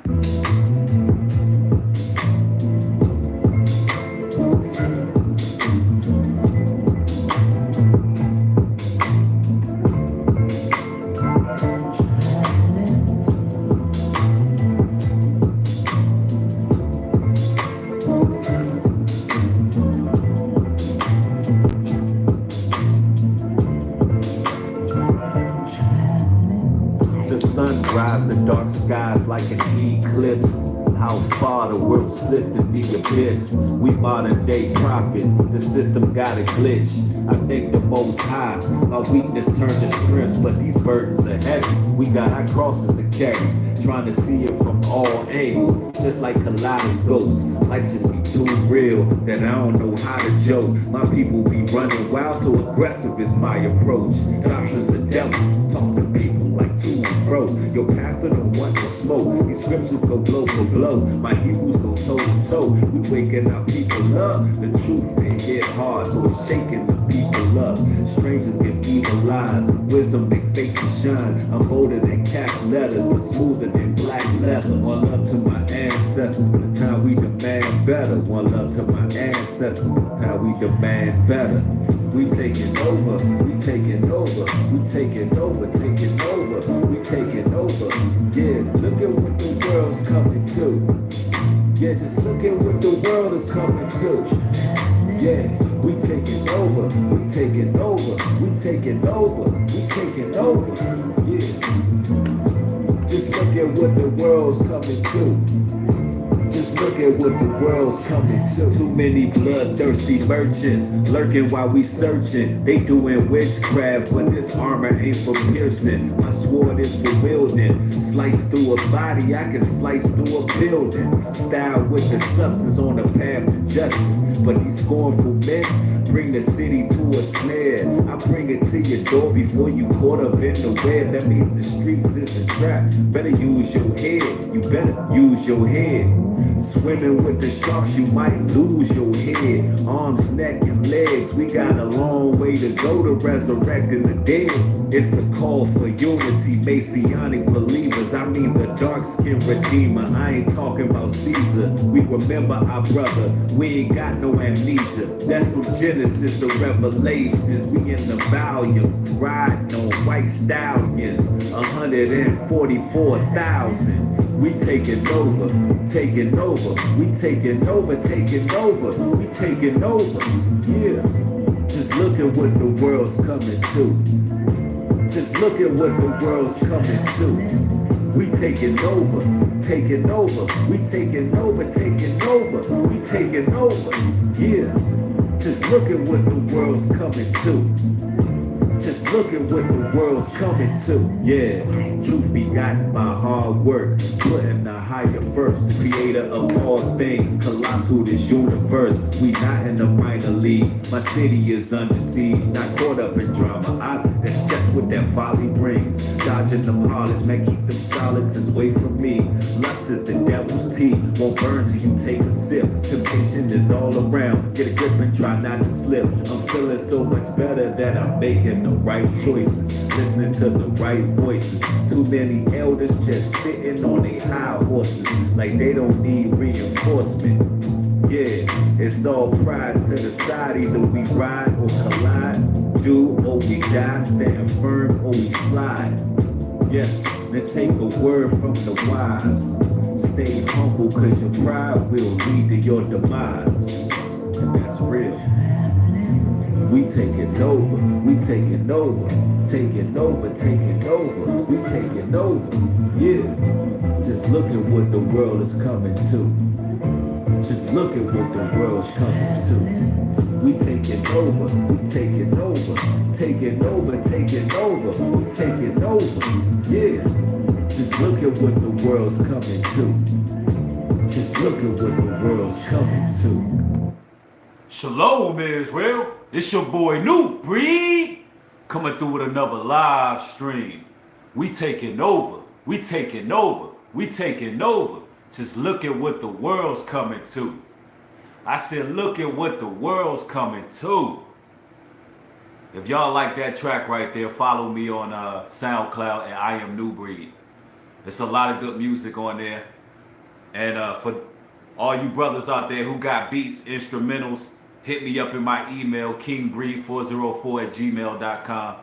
The sun drives the dark skies like an eclipse. How far the world slipped in the abyss. We modern day prophets, the system got a glitch. I thank the Most High, our weakness turned to strength. But these burdens are heavy, we got our crosses to carry. Trying to see it from all angles, just like kaleidoscopes. Life just be too real that I don't know how to joke. My people be running wild, so aggressive is my approach. Doctrines of devils, tossing people like to and fro. Your pastor don't want to smoke. These scriptures go blow for blow. My Hebrews go toe to toe. We waking our people up. The truth it hit hard, so it's shaking the people up. Strangers get evil eyes. Wisdom make faces shine. I'm bolder than cap letters, but smoother than black leather. One love to my ancestors, but it's time we demand better. One love to my ancestors, but it's time we demand better. We taking over, we taking over, we taking over, taking over, we taking over. Yeah, look at what the world's coming to. Yeah, just look at what the world is coming to. Yeah, we taking over, we taking over, we taking over, we taking over. Yeah, just look at what the world's coming to. Just look at what the world's coming to. Too many bloodthirsty merchants lurking while we searching. They doing witchcraft, but this armor ain't for piercing. My sword is for wielding. Slice through a body, I can slice through a building. Style with the substance on the path to justice. But these scornful men bring the city to a snare. I bring it to your door before you caught up in the web. That means the streets is a trap. Better use your head. You better use your head. Swimming with the sharks, you might lose your head. Arms, neck, and legs. We got a long way to go to resurrecting the dead. It's a call for unity, Messianic believers. I mean the dark-skinned redeemer. I ain't talking about Caesar. We remember our brother. We ain't got no amnesia. That's from Genesis to Revelations. We in the volumes, riding on white stallions. 144,000. We taking over, taking over, we taking over, taking over, we taking over, yeah. Just look at what the world's coming to. Just look at what the world's coming to. We taking over, taking over, we taking over, taking over, we taking over, yeah. Just look at what the world's coming to. Just look at what the world's coming to, yeah. Truth be gotten by hard work, putting the higher first. The creator of all things, colossal this universe. We not in the minor leagues, my city is under siege. Not caught up in drama, that's just what that folly brings. Dodging them harlots, man, keep them charlatans away from me. Lust is the devil's tea, won't burn till you take a sip. Temptation is all around, get a grip and try not to slip. I'm feeling so much better that I'm making the right choices, listening to the right voices. Too many elders just sitting on their high horses, like they don't need reinforcement. Yeah, it's all pride to the side. Either we ride or collide, do or we die, stand firm or we slide. Yes, then take a word from the wise. Stay humble, cause your pride will lead to your demise. And that's real. We taking over, we taking over, taking over, taking over, we taking over, yeah. Just look at what the world is coming to. Just look at what the world's coming to. We taking over, we taking over, taking over, taking over, we taking over, yeah. Just look at what the world's coming to. Just look at what the world's coming to. Shalom, Israel. It's your boy New Breed coming through with another live stream. We taking over. We taking over. We taking over. Just look at what the world's coming to. I said, look at what the world's coming to. If y'all like that track right there, follow me on SoundCloud and I Am New Breed. There's a lot of good music on there. And for all you brothers out there who got beats, instrumentals, hit me up in my email, kingbreed404@gmail.com.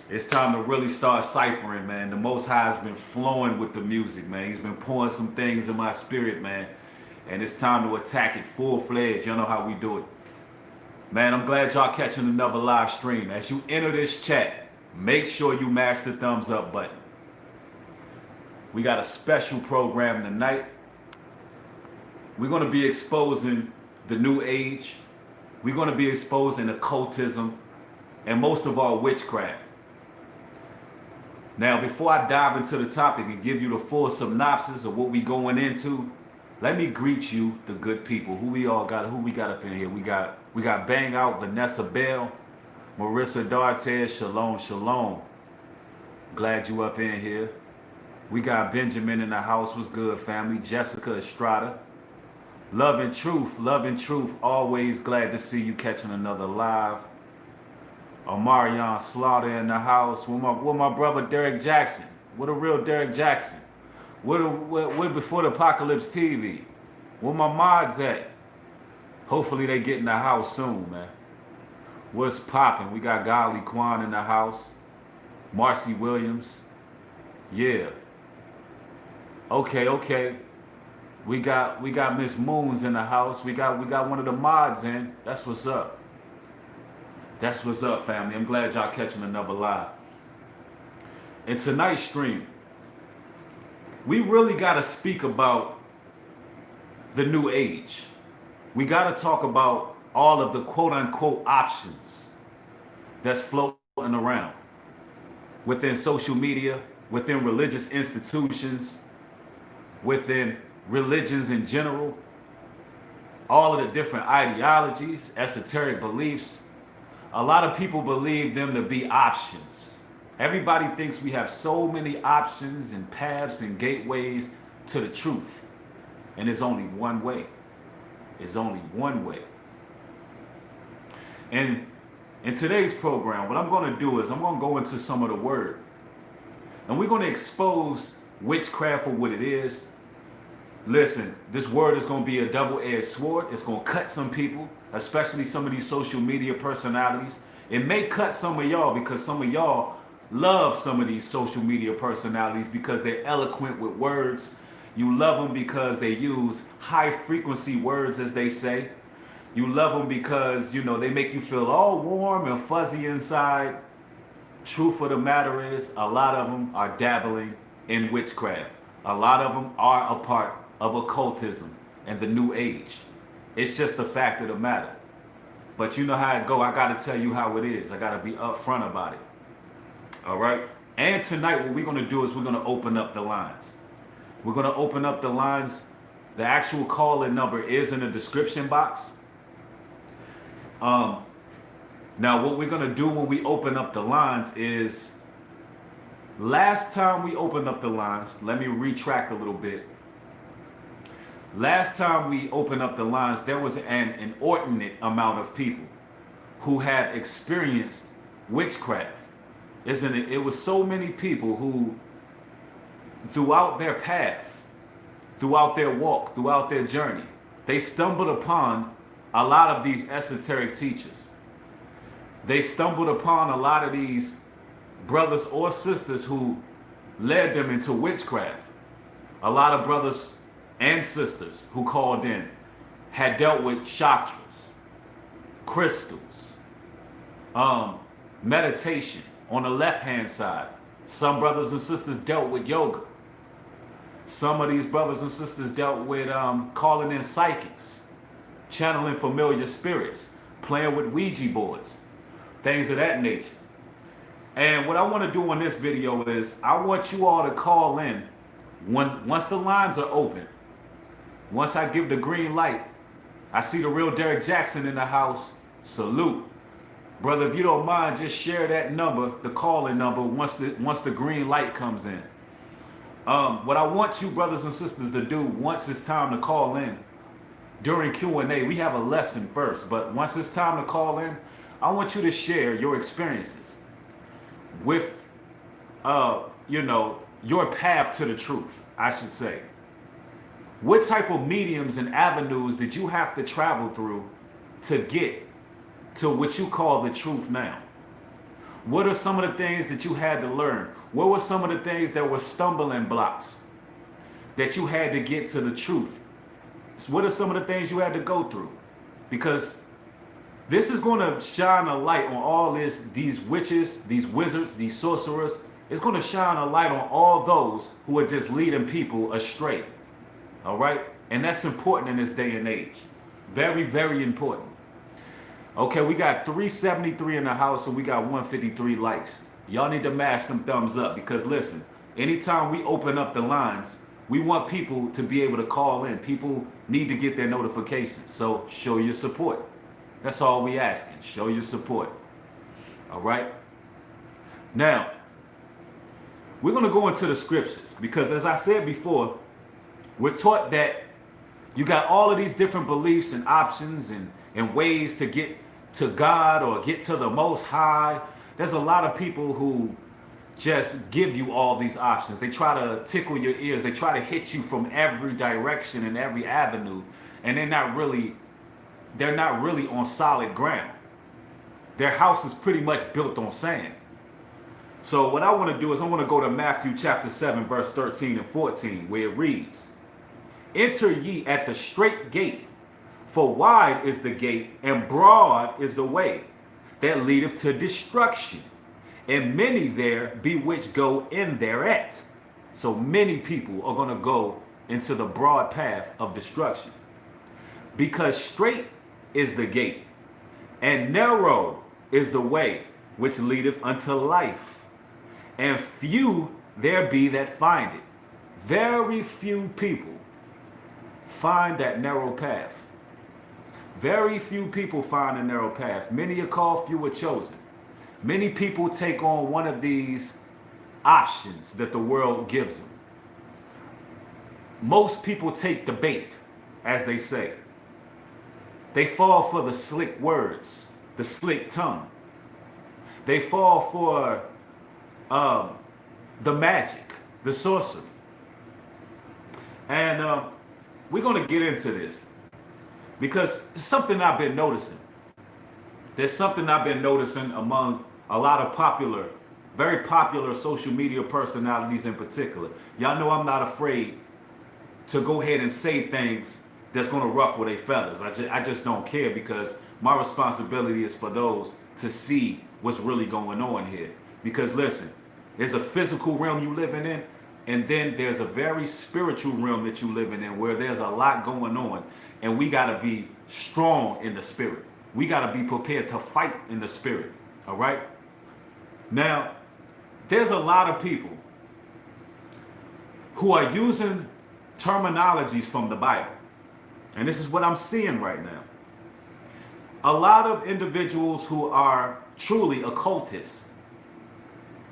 It's time to really start ciphering, man. The Most High has been flowing with the music, man. He's been pouring some things in my spirit, man. And it's time to attack it full-fledged. You know how we do it. Man, I'm glad y'all catching another live stream. As you enter this chat, make sure you mash the thumbs up button. We got a special program tonight. We're going to be exposing the New Age. We're going to be exposing occultism and most of all witchcraft. Now, before I dive into the topic and give you the full synopsis of what we going into, let me greet you, the good people. Who we got up in here? We got Bang Out, Vanessa Bell, Marissa Dartes, Shalom, Shalom. Glad you up in here. We got Benjamin in the house. What's good, family? Jessica Estrada. Love and truth. Always glad to see you catching another live. Omarion Slaughter in the house. With my brother Derek Jackson. What a real Derek Jackson. Where Before the Apocalypse TV. Where my mods at? Hopefully they get in the house soon, man. What's popping? We got Golly Kwan in the house. Marcy Williams. Yeah. Okay. We got Miss Moons in the house. We got one of the mods in. That's what's up. That's what's up, family. I'm glad y'all catching another live. In tonight's stream, we really got to speak about the New Age. We got to talk about all of the quote-unquote options that's floating around within social media, within religious institutions, within religions in general, all of the different ideologies, esoteric beliefs. A lot of people believe them to be options. Everybody thinks we have so many options and paths and gateways to the truth. And there's only one way. There's only one way. And in today's program, what I'm going to do is I'm going to go into some of the word. And we're going to expose witchcraft for what it is. Listen, this word is going to be a double-edged sword. It's going to cut some people, especially some of these social media personalities. It may cut some of y'all because some of y'all love some of these social media personalities because they're eloquent with words. You love them because they use high-frequency words, as they say. You love them because, you know, they make you feel all warm and fuzzy inside. Truth of the matter is, a lot of them are dabbling in witchcraft. A lot of them are a part of occultism and the New Age. It's just a fact of the matter. But you know how it go. I got to tell you how it is. I got to be upfront about it. All right? And tonight what we're going to do is we're going to open up the lines. We're going to open up the lines. The actual call-in number is in the description box. Now what we're going to do when we open up the lines is, last time we opened up the lines, let me retract a little bit. Last time we opened up the lines, there was an inordinate amount of people who had experienced witchcraft. Isn't it? It was so many people who, throughout their path, throughout their walk, throughout their journey, they stumbled upon a lot of these esoteric teachers. They stumbled upon a lot of these brothers or sisters who led them into witchcraft. A lot of brothers and sisters who called in had dealt with chakras, crystals, meditation on the left-hand side. Some brothers and sisters dealt with yoga. Some of these brothers and sisters dealt with calling in psychics, channeling familiar spirits, playing with Ouija boards, things of that nature. And what I want to do in this video is I want you all to call in once the lines are open. Once I give the green light, I see the real Derek Jackson in the house. Salute. Brother, if you don't mind, just share that number, the call-in number, once the green light comes in. What I want you brothers and sisters to do once it's time to call in, during Q&A, we have a lesson first, but once it's time to call in, I want you to share your experiences with, your path to the truth, I should say. What type of mediums and avenues did you have to travel through to get to what you call the truth now? What are some of the things that you had to learn? What were some of the things that were stumbling blocks that you had to get to the truth? So what are some of the things you had to go through? Because this is going to shine a light on all these witches, these wizards, these sorcerers. It's going to shine a light on all those who are just leading people astray. All right? And that's important in this day and age. Very, very important. Okay, we got 373 in the house and we got 153 likes. Y'all need to mash them thumbs up because listen, anytime we open up the lines, we want people to be able to call in. People need to get their notifications. So show your support. That's all we asking. Show your support. All right? Now, we're going to go into the scriptures because as I said before, we're taught that you got all of these different beliefs and options and ways to get to God or get to the Most High. There's a lot of people who just give you all these options. They try to tickle your ears. They try to hit you from every direction and every avenue. And they're not really on solid ground. Their house is pretty much built on sand. So what I want to do is I want to go to Matthew chapter 7, verse 13 and 14, where it reads, "Enter ye at the straight gate, for wide is the gate, and broad is the way that leadeth to destruction, and many there be which go in thereat." So many people are going to go into the broad path of destruction. Because straight is the gate, and narrow is the way which leadeth unto life, and few there be that find it. Very few people find that narrow path. Very few people find a narrow path. Many are called, few are chosen. Many people take on one of these options that the world gives them. Most people take the bait, as they say. They fall for the slick words, the slick tongue. They fall for the magic, the sorcery. And we're going to get into this because it's something I've been noticing. There's something I've been noticing among a lot of very popular social media personalities in particular. Y'all know I'm not afraid to go ahead and say things that's going to ruffle their feathers. I just don't care because my responsibility is for those to see what's really going on here. Because listen, there's a physical realm you living in, and then there's a very spiritual realm that you living in where there's a lot going on, and we got to be strong in the spirit. We got to be prepared to fight in the spirit. All right? Now, there's a lot of people who are using terminologies from the Bible. And this is what I'm seeing right now. A lot of individuals who are truly occultists,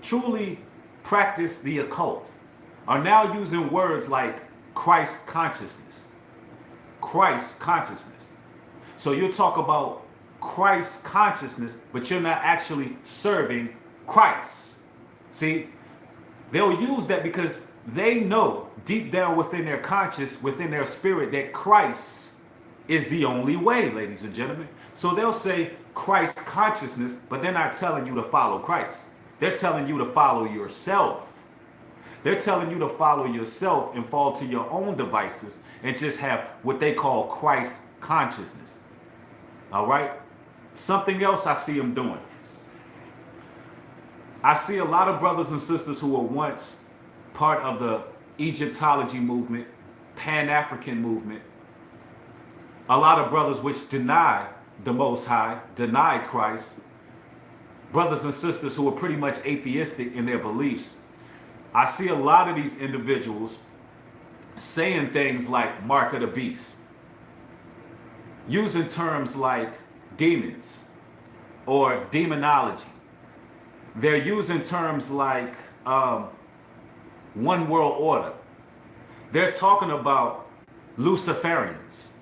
truly practice the occult, are now using words like Christ consciousness. Christ consciousness. So you'll talk about Christ consciousness, but you're not actually serving Christ. See, they'll use that because they know deep down within their conscious, within their spirit, that Christ is the only way, ladies and gentlemen. So they'll say Christ consciousness, but they're not telling you to follow Christ. They're telling you to follow yourself. They're telling you to follow yourself and fall to your own devices and just have what they call Christ consciousness. All right? Something else I see them doing. I see a lot of brothers and sisters who were once part of the Egyptology movement, Pan-African movement. A lot of brothers which deny the Most High, deny Christ. Brothers and sisters who are pretty much atheistic in their beliefs. I see a lot of these individuals saying things like mark of the beast, using terms like demons or demonology. They're using terms like one world order. They're talking about Luciferians.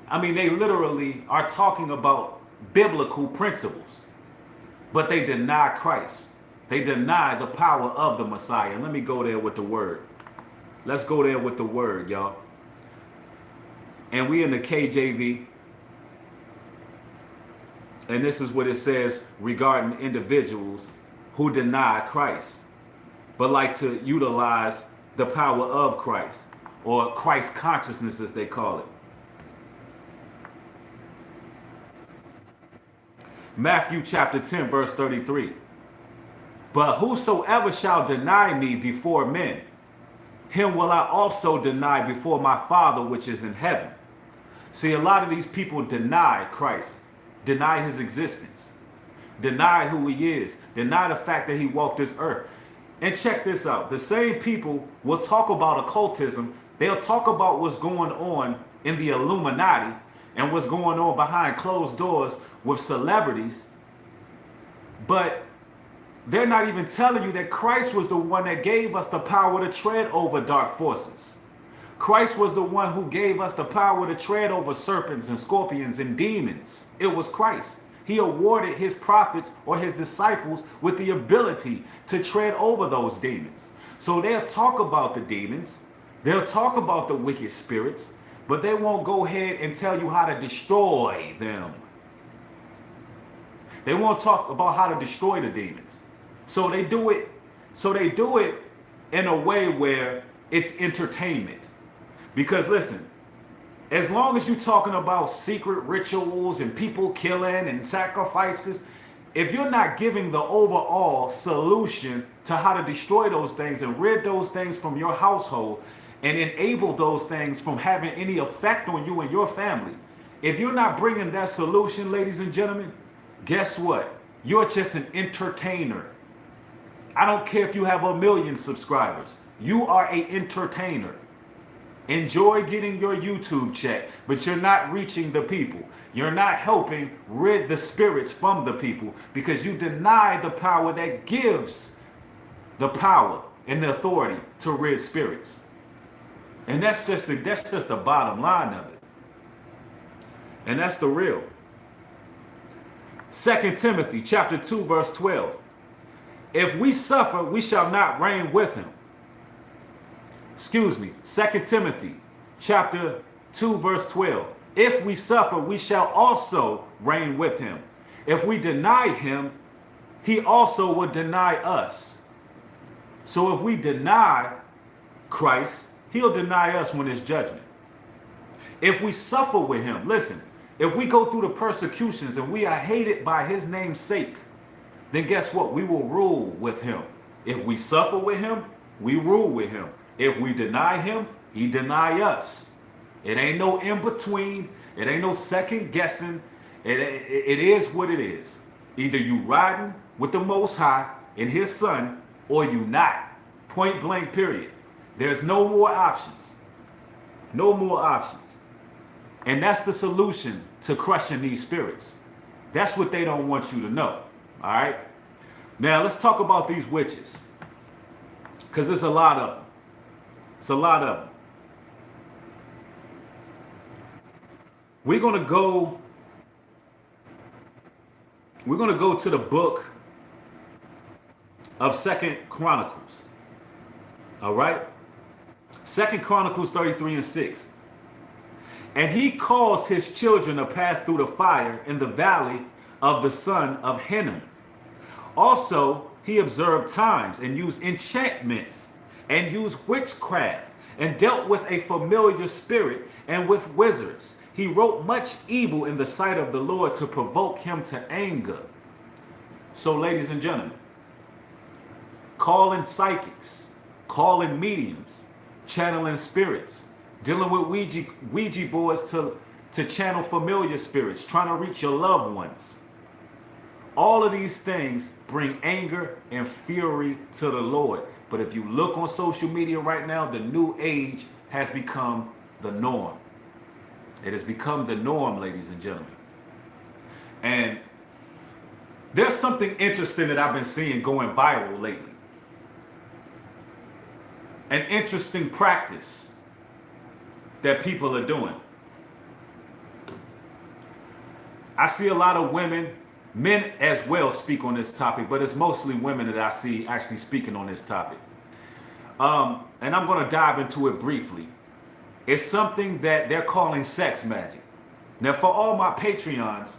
I mean, they literally are talking about biblical principles, but they deny Christ. They deny the power of the Messiah. And let me go there with the word. Let's go there with the word, y'all. And we in the KJV. And this is what it says regarding individuals who deny Christ, but like to utilize the power of Christ, or Christ consciousness as they call it. Matthew chapter 10, verse 33. But whosoever shall deny me before men, him will I also deny before my Father which is in heaven. See, a lot of these people deny Christ, deny his existence, deny who he is, deny the fact that he walked this earth. And check this out. The same people will talk about occultism. They'll talk about what's going on in the Illuminati and what's going on behind closed doors with celebrities. But they're not even telling you that Christ was the one that gave us the power to tread over dark forces. Christ was the one who gave us the power to tread over serpents and scorpions and demons. It was Christ. He awarded his prophets or his disciples with the ability to tread over those demons. So they'll talk about the demons. They'll talk about the wicked spirits, but they won't go ahead and tell you how to destroy them. They won't talk about how to destroy the demons. So they do it in a way where it's entertainment. Because listen, as long as you're talking about secret rituals and people killing and sacrifices, if you're not giving the overall solution to how to destroy those things and rid those things from your household and enable those things from having any effect on you and your family, if you're not bringing that solution, ladies and gentlemen, guess what? You're just an entertainer. I don't care if you have 1 million subscribers. You are an entertainer. Enjoy getting your YouTube check, but you're not reaching the people. You're not helping rid the spirits from the people because you deny the power that gives the power and the authority to rid spirits. And that's just the bottom line of it. And that's the real. 2 Timothy chapter 2, verse 12. If we suffer, we shall not reign with him. 2 Timothy chapter 2, verse 12. If we suffer, we shall also reign with him. If we deny him, he also will deny us. So if we deny Christ, he'll deny us when it's judgment. If we suffer with him, listen, if we go through the persecutions and we are hated by his name's sake, then guess what? We will rule with him. If we suffer with him, we rule with him. If we deny him, he deny us. It ain't no in between. It ain't no second guessing. It is what it is. Either you riding with the Most High and his son, or you not. Point blank, period. There's no more options. No more options. And that's the solution to crushing these spirits. That's what they don't want you to know. All right. Now let's talk about these witches, because there's a lot of them. It's a lot of them. We're gonna go to the book of 2 Chronicles. All right. 2 Chronicles 33 and 6. And he caused his children to pass through the fire in the valley of the son of Hinnom. Also, he observed times and used enchantments and used witchcraft and dealt with a familiar spirit and with wizards. He wrote much evil in the sight of the Lord to provoke him to anger. So, ladies and gentlemen, calling psychics, calling mediums, channeling spirits, dealing with Ouija boards to channel familiar spirits, trying to reach your loved ones. All of these things bring anger and fury to the Lord. But if you look on social media right now, the new age has become the norm. It has become the norm, ladies and gentlemen. And there's something interesting that I've been seeing going viral lately. An interesting practice that people are doing. I see a lot of women, men as well, speak on this topic, but it's mostly women that I see actually speaking on this topic. And I'm going to dive into it briefly. It's something that they're calling sex magic. Now, for all my Patreons,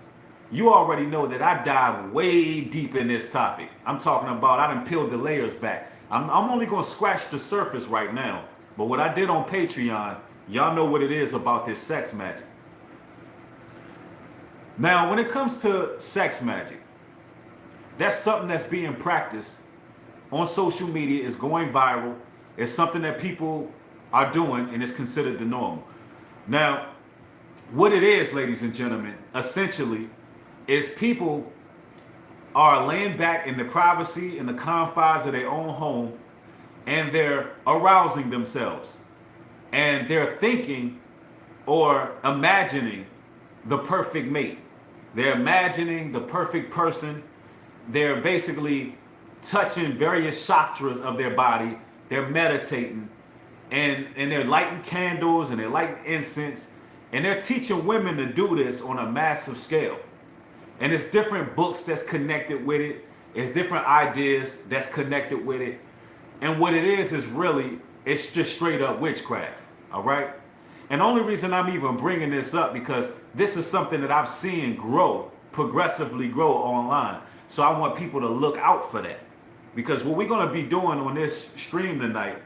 you already know that I dive way deep in this topic. I'm talking about, I done peeled the layers back. I'm only going to scratch the surface right now. But what I did on Patreon, y'all know what it is about this sex magic. Now, when it comes to sex magic, that's something that's being practiced on social media. It's going viral. It's something that people are doing, and it's considered the normal. Now, what it is, ladies and gentlemen, essentially, is people are laying back in the privacy and the confines of their own home, and they're arousing themselves. And they're thinking or imagining the perfect mate. They're imagining the perfect person. They're basically touching various chakras of their body. They're meditating, and they're lighting candles, and they're lighting incense, and they're teaching women to do this on a massive scale. And it's different books that's connected with it. It's different ideas that's connected with it. And what it is really, it's just straight up witchcraft, all right? And the only reason I'm even bringing this up, because this is something that I've seen grow, progressively grow online. So I want people to look out for that. Because what we're going to be doing on this stream tonight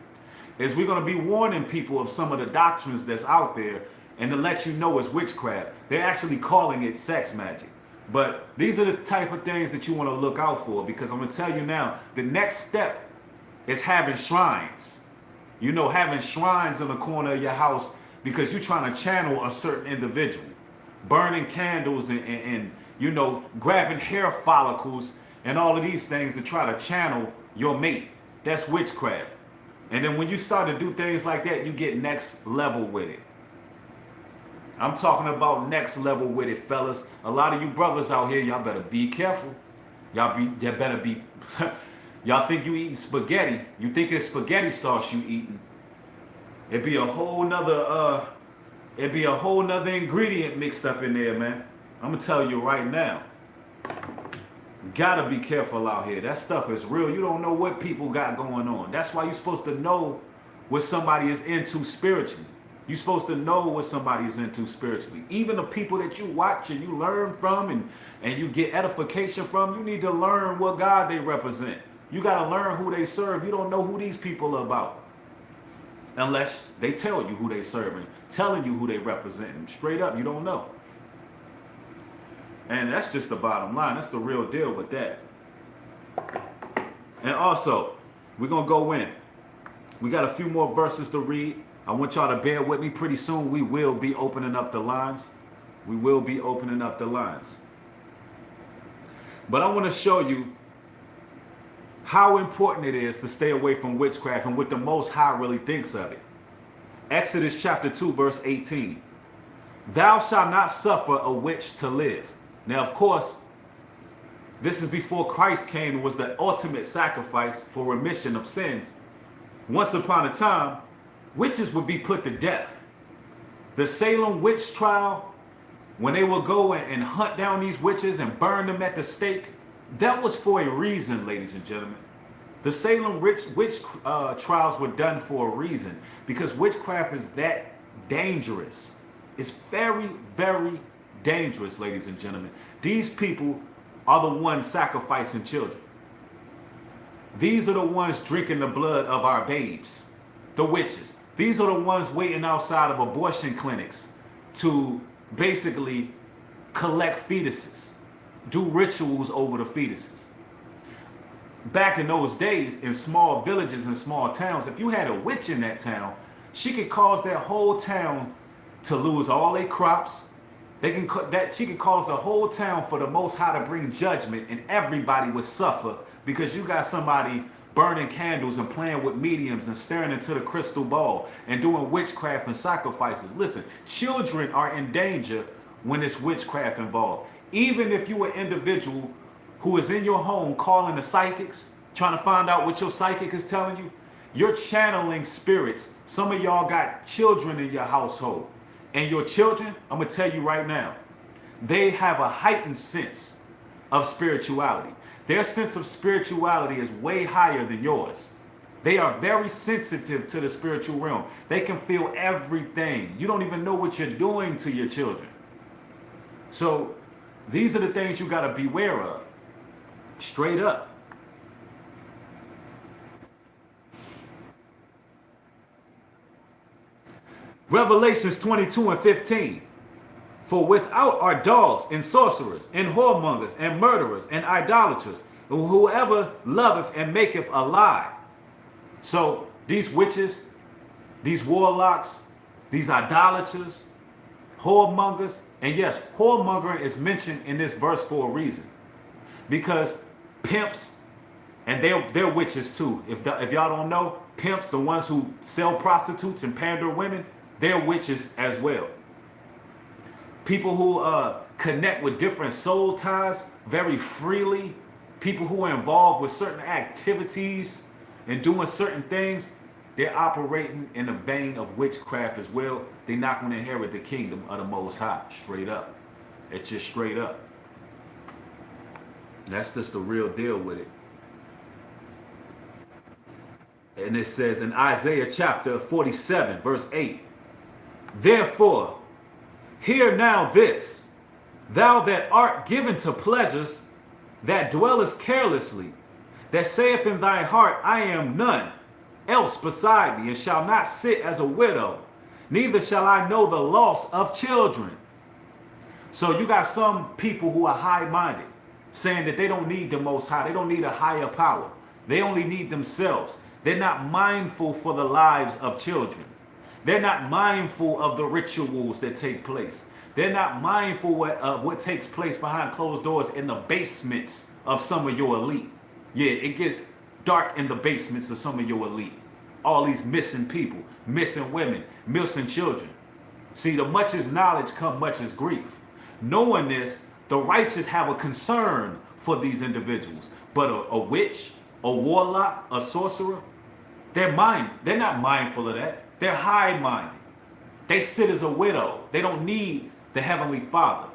is we're going to be warning people of some of the doctrines that's out there, and to let you know it's witchcraft. They're actually calling it sex magic. But these are the type of things that you want to look out for, because I'm going to tell you now, the next step is having shrines. You know, having shrines in the corner of your house because you're trying to channel a certain individual. Burning candles and you know, grabbing hair follicles and all of these things to try to channel your mate. That's witchcraft. And then when you start to do things like that, you get next level with it. I'm talking about next level with it, fellas. A lot of you brothers out here, y'all better be careful. Y'all better be. Y'all think you eating spaghetti. You think it's spaghetti sauce you eating. It'd be a whole nother ingredient mixed up in there, man. I'm gonna tell you right now. Gotta be careful out here. That stuff is real. You don't know what people got going on. That's why you're supposed to know what somebody is into spiritually. You're supposed to know what somebody is into spiritually. Even the people that you watch and you learn from and you get edification from, you need to learn what God they represent. You got to learn who they serve. You don't know who these people are about unless they tell you who they serving, telling you who they representing. Straight up, you don't know. And that's just the bottom line. That's the real deal with that. And also, we're going to go in. We got a few more verses to read. I want y'all to bear with me. Pretty soon we will be opening up the lines. We will be opening up the lines. But I want to show you how important it is to stay away from witchcraft and what the Most High really thinks of it. Exodus chapter 2, verse 18. Thou shalt not suffer a witch to live. Now, of course, this is before Christ came and was the ultimate sacrifice for remission of sins. Once upon a time, witches would be put to death. The Salem witch trial, when they would go and hunt down these witches and burn them at the stake, that was for a reason, ladies and gentlemen. The Salem witch trials were done for a reason, because witchcraft is that dangerous. It's very, very dangerous, ladies and gentlemen. These people are the ones sacrificing children. These are the ones drinking the blood of our babes, the witches. These are the ones waiting outside of abortion clinics to basically collect fetuses, do rituals over the fetuses. Back in those days, in small villages and small towns, if you had a witch in that town, she could cause that whole town to lose all their crops. She could cause the whole town for the Most High to bring judgment, and everybody would suffer because you got somebody burning candles and playing with mediums and staring into the crystal ball and doing witchcraft and sacrifices. Listen, children are in danger when it's witchcraft involved. Even if you are an individual who is in your home calling the psychics, trying to find out what your psychic is telling you, you're channeling spirits. Some of y'all got children in your household. And your children, I'm going to tell you right now, they have a heightened sense of spirituality. Their sense of spirituality is way higher than yours. They are very sensitive to the spiritual realm. They can feel everything. You don't even know what you're doing to your children. So these are the things you got to beware of. Straight up. Revelations 22:15. For without are dogs and sorcerers and whoremongers and murderers and idolaters, whoever loveth and maketh a lie. So these witches, these warlocks, these idolaters, whoremongers, and yes, whoremongering is mentioned in this verse for a reason. Because pimps, and they're witches too. If y'all don't know, pimps, the ones who sell prostitutes and pander women, they're witches as well. People who connect with different soul ties very freely, people who are involved with certain activities and doing certain things, they're operating in the vein of witchcraft as well. They're not going to inherit the kingdom of the Most High, straight up. It's just straight up. That's just the real deal with it. And it says in Isaiah chapter 47, verse 8, therefore, hear now this, thou that art given to pleasures, that dwellest carelessly, that saith in thy heart, I am none else beside me, and shall not sit as a widow, neither shall I know the loss of children. So you got some people who are high-minded, saying that they don't need the Most High, they don't need a higher power, they only need themselves. They're not mindful for the lives of children. They're not mindful of the rituals that take place. They're not mindful of what takes place behind closed doors in the basements of some of your elite. Yeah, it gets dark in the basements of some of your elite. All these missing people, missing women, missing children. See, the much as knowledge come much as grief. Knowing this, the righteous have a concern for these individuals. But a witch, a warlock, a sorcerer, they're not mindful of that. They're high-minded. They sit as a widow. They don't need the Heavenly Father.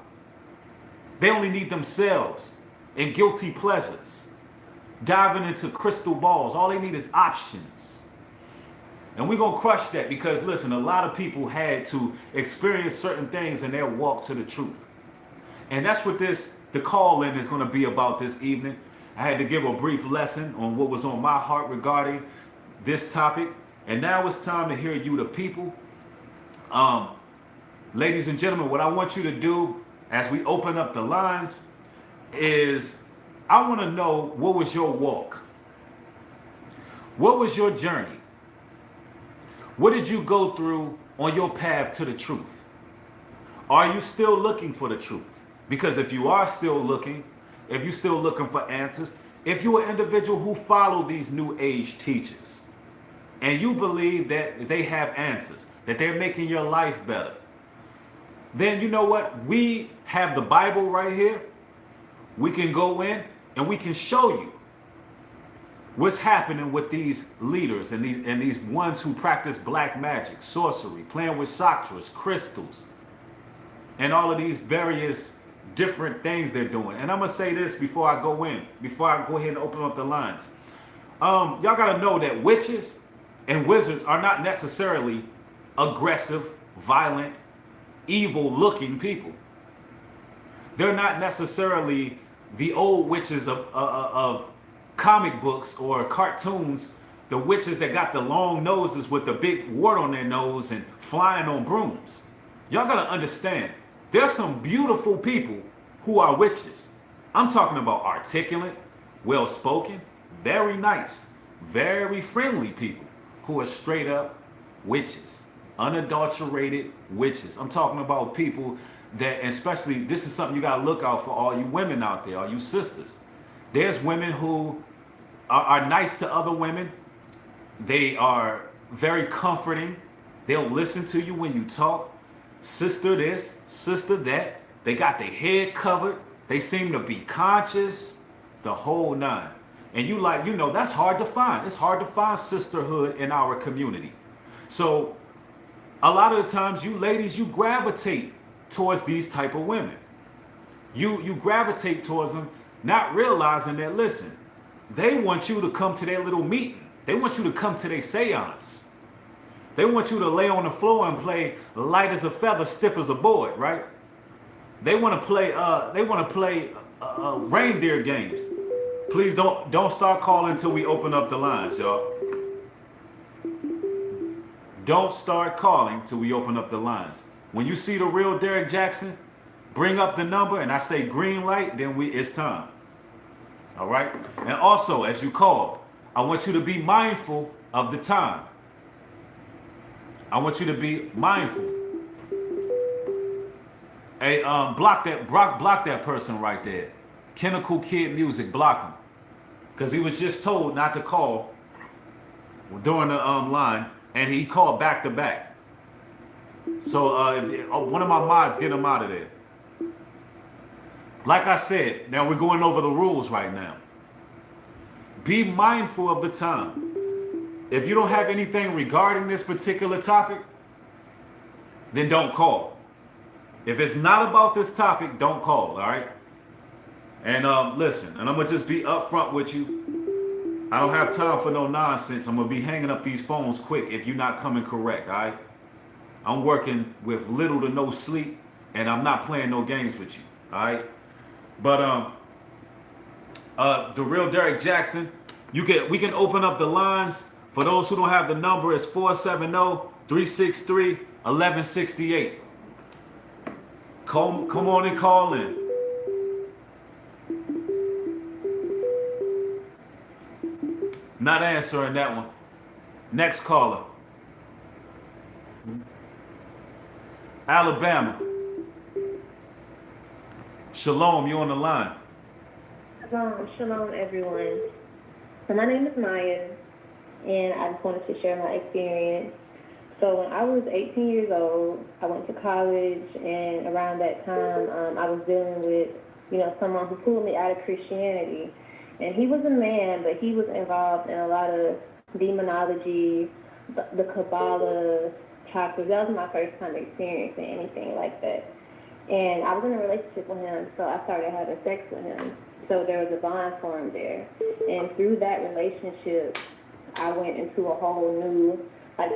They only need themselves and guilty pleasures. Diving into crystal balls. All they need is options. And we're going to crush that because, listen, a lot of people had to experience certain things in their walk to the truth. And that's what the call-in is going to be about this evening. I had to give a brief lesson on what was on my heart regarding this topic. And now it's time to hear you, the people. Ladies and gentlemen, what I want you to do as we open up the lines is I want to know, what was your walk? What was your journey? What did you go through on your path to the truth? Are you still looking for the truth? Because if you are still looking, if you're still looking for answers, if you're an individual who follow these new age teachers, and you believe that they have answers, that they're making your life better, then you know what? We have the Bible right here. We can go in and we can show you what's happening with these leaders and these ones who practice black magic, sorcery, playing with chakras, crystals, and all of these various different things they're doing. And I'm going to say this before I go ahead and open up the lines. Y'all got to know that witches and wizards are not necessarily aggressive, violent, evil-looking people. They're not necessarily the old witches of comic books or cartoons, the witches that got the long noses with the big wart on their nose and flying on brooms. Y'all gotta understand, there's some beautiful people who are witches. I'm talking about articulate, well-spoken, very nice, very friendly people who are straight up witches, unadulterated witches. I'm talking about people that, especially, this is something you gotta look out for all you women out there, all you sisters. There's women who are nice to other women. They are very comforting. They'll listen to you when you talk. Sister this, sister that. They got their head covered. They seem to be conscious, the whole nine. And you know, that's hard to find. It's hard to find sisterhood in our community. So a lot of the times you ladies, you gravitate towards these type of women. You gravitate towards them, not realizing that, listen, they want you to come to their little meeting. They want you to come to their seance. They want you to lay on the floor and play light as a feather, stiff as a board, right? They want to play. Reindeer games. Please don't start calling until we open up the lines, y'all. Don't start calling till we open up the lines. When you see the real Derek Jackson, bring up the number and I say green light, then it's time. All right? And also, as you call, I want you to be mindful of the time. I want you to be mindful. Hey, block that person right there. Chemical Kid Music, block him. Because he was just told not to call during the line, and he called back to back. So one of my mods, get him out of there. Like I said, now we're going over the rules right now. Be mindful of the time. If you don't have anything regarding this particular topic, then don't call. If it's not about this topic, don't call, all right? And listen, and I'm going to just be upfront with you. I don't have time for no nonsense. I'm going to be hanging up these phones quick if you're not coming correct, all right? I'm working with little to no sleep, and I'm not playing no games with you, all right? But the real Derek Jackson, we can open up the lines. For those who don't have the number, it's 470-363-1168. Come on and call in. Not answering that one. Next caller. Alabama. Shalom, you on the line. Shalom, everyone. So my name is Maya, and I just wanted to share my experience. So when I was 18 years old, I went to college, and around that time, I was dealing with, someone who pulled me out of Christianity. And he was a man, but he was involved in a lot of demonology, the Kabbalah, chakras. That was my first time experiencing anything like that. And I was in a relationship with him, so I started having sex with him. So there was a bond formed there. And through that relationship, I went into a whole new,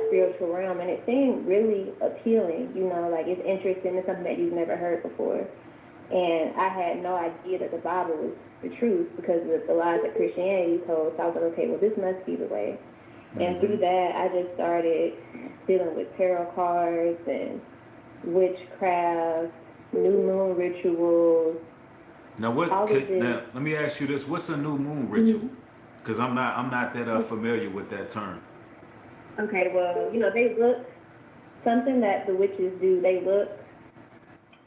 spiritual realm. And it seemed really appealing, it's interesting. It's something that you've never heard before. And I had no idea that the Bible was the truth because of the lies that Christianity told. So I was like, okay, well, this must be the way. Mm-hmm. And through that, I just started dealing with tarot cards and witchcraft, new moon rituals. Now, let me ask you this: what's a new moon ritual? Because I'm not that familiar with that term. Okay, well, they look something that the witches do. They look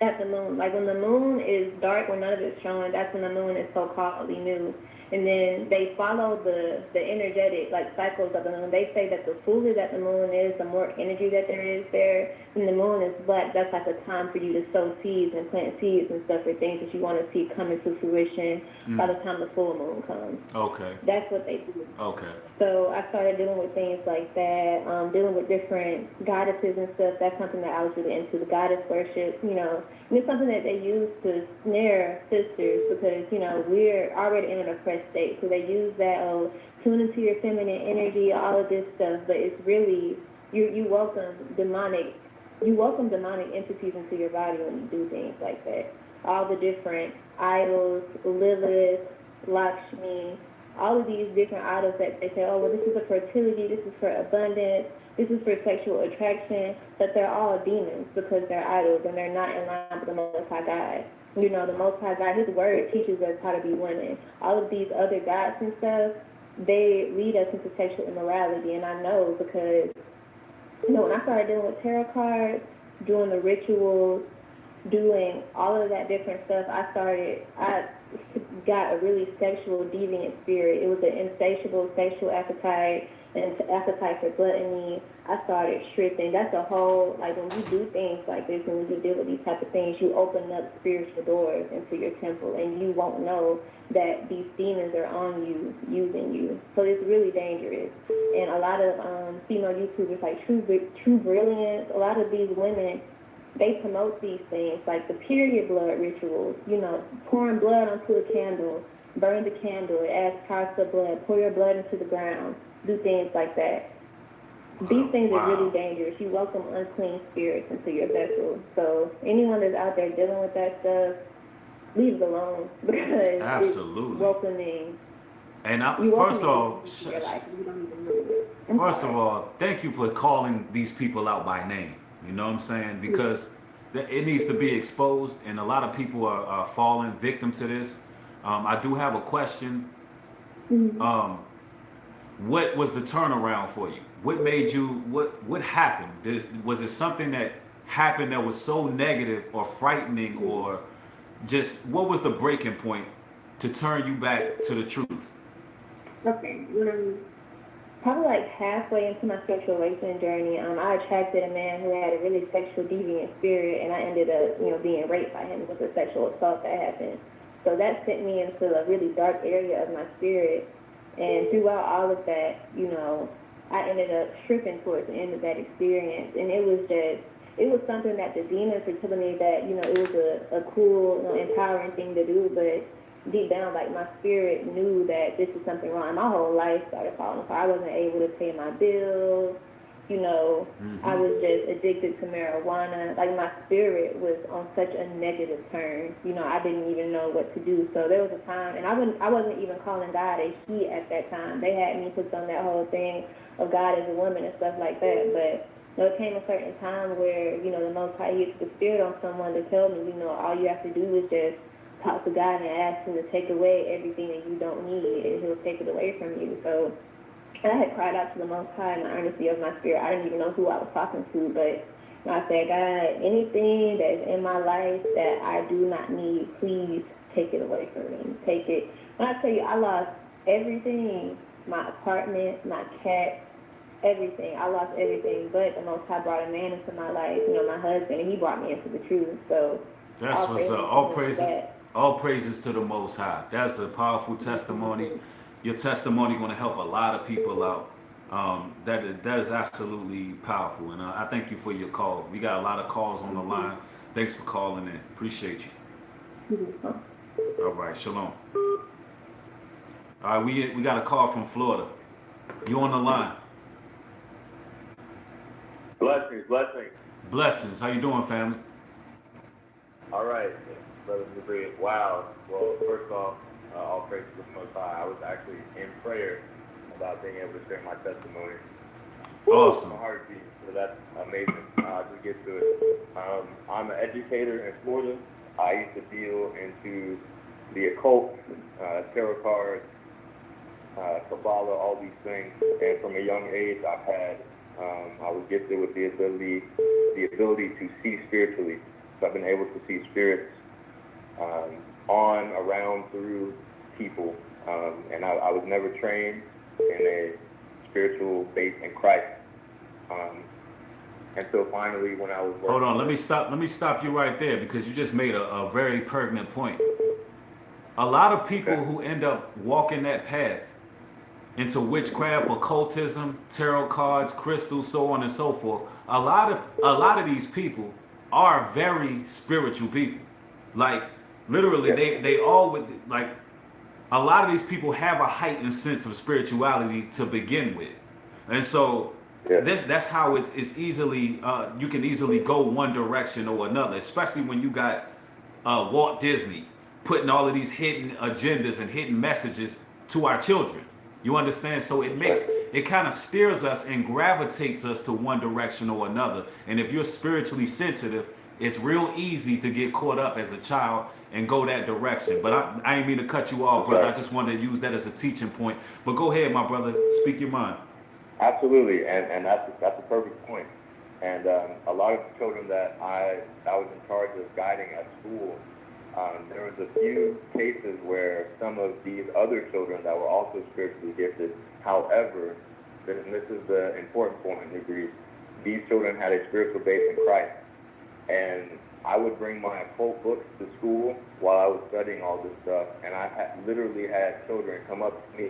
at the moon. Like when the moon is dark, when none of it's showing, that's when the moon is so-calledly new. And then they follow the energetic cycles of the moon. They say that the fuller that the moon is, the more energy that there is there. When the moon is black, that's like a time for you to sow seeds and plant seeds and stuff for things that you want to see come into fruition by the time the full moon comes. Okay. That's what they do. Okay. So I started dealing with things like that, dealing with different goddesses and stuff. That's something that I was really into, the goddess worship, And it's something that they use to snare sisters because, we're already in an oppressed state. So they use that, tune into your feminine energy, all of this stuff. But it's really, you welcome demonic entities into your body when you do things like that. All the different idols, Lilith, Lakshmi, all of these different idols that they say, oh, well, this is for fertility, this is for abundance, this is for sexual attraction, but they're all demons because they're idols and they're not in line with the Most High God. The Most High God, His Word teaches us how to be women. All of these other gods and stuff, they lead us into sexual immorality, and I know because, when I started dealing with tarot cards, doing the rituals, doing all of that different stuff, I got a really sexual deviant spirit. It was an insatiable sexual appetite and appetite for gluttony. I started tripping. That's a whole, when you do things like this and when you deal with these type of things, you open up spiritual doors into your temple and you won't know that these demons are on you, using you. So it's really dangerous. And a lot of female YouTubers like True Brilliance, a lot of these women, they promote these things like the period blood rituals, pouring blood onto a candle, burn the candle, it adds parts of blood, pour your blood into the ground. do things like that. These things are really Wow. dangerous. You welcome unclean spirits into your vessel. So anyone that's out there dealing with that stuff, leave it alone because it's Absolutely. welcoming. And You first welcoming off, this into your life. You don't even know it. I'm first sorry. of all, thank you for calling these people out by name. You know what I'm saying? Because it needs to be exposed, and a lot of people are falling victim to this. I do have a question. Mhm. What was the turnaround for you? What made you? What happened? Was it something that happened that was so negative or frightening, or just what was the breaking point to turn you back to the truth? Okay. Probably like halfway into my sexual awakening journey, I attracted a man who had a really sexual deviant spirit, and I ended up, being raped by him with a sexual assault that happened. So that sent me into a really dark area of my spirit. And throughout all of that, I ended up tripping towards the end of that experience. And it was something that the demons were telling me that, it was a cool, empowering thing to do, but deep down, like my spirit knew that this is something wrong. My whole life started falling apart. I wasn't able to pay my bills. I was just addicted to marijuana. Like my spirit was on such a negative turn. I didn't even know what to do. So there was a time, and I wasn't even calling God a he at that time. They had me put on that whole thing of God as a woman and stuff like that. But there came a certain time where the Most High hits the spirit on someone to tell me, all you have to do is just talk to God and ask him to take away everything that you don't need, and he'll take it away from you. So I had cried out to the Most High in the earnesty of my spirit. I didn't even know who I was talking to, but I said, God, anything that's in my life that I do not need, please take it away from me. Take it. When I tell you, I lost everything, my apartment, my cat, everything. I lost everything, but the Most High brought a man into my life, my husband, and he brought me into the truth. So That's all what's praises up. to him for that. All praises to the Most High. That's a powerful testimony. Your testimony going to help a lot of people out. That is absolutely powerful, and I thank you for your call. We got a lot of calls on the line. Thanks for calling in. Appreciate you. All right, shalom. All right, we got a call from Florida. You on the line? Blessings, blessings. Blessings. How you doing, family? All right, Brother Debris. Wow. Well, first off, all praise to the Most High. I was actually in prayer about being able to share my testimony. Awesome. My heartbeat, so that's amazing. I'll just get to it. I'm an educator in Florida. I used to deal into the occult, tarot cards, Kabbalah, all these things. And from a young age, I was gifted with the ability to see spiritually. So I've been able to see spirits on, around, through people. And I was never trained in a spiritual base in Christ. And so finally, when I was working... Hold on, let me stop you right there, because you just made a very pertinent point. A lot of people who end up walking that path into witchcraft, occultism, tarot cards, crystals, so on and so forth, a lot of these people are very spiritual people. Like literally, they all would, like, a lot of these people have a heightened sense of spirituality to begin with, and so that's how it's easily you can easily go one direction or another, especially when you got Walt Disney putting all of these hidden agendas and hidden messages to our children. You understand? So it kind of steers us and gravitates us to one direction or another. And if you're spiritually sensitive, it's real easy to get caught up as a child and go that direction. But I ain't mean to cut you off, brother. I just wanted to use that as a teaching point. But go ahead, my brother. Speak your mind. Absolutely, and that's a perfect point. And a lot of the children that I was in charge of guiding at school, there was a few cases where some of these other children that were also spiritually gifted, however, and this is the important point, Degree, these children had a spiritual base in Christ. And I would bring my occult books to school while I was studying all this stuff, and I literally had children come up to me,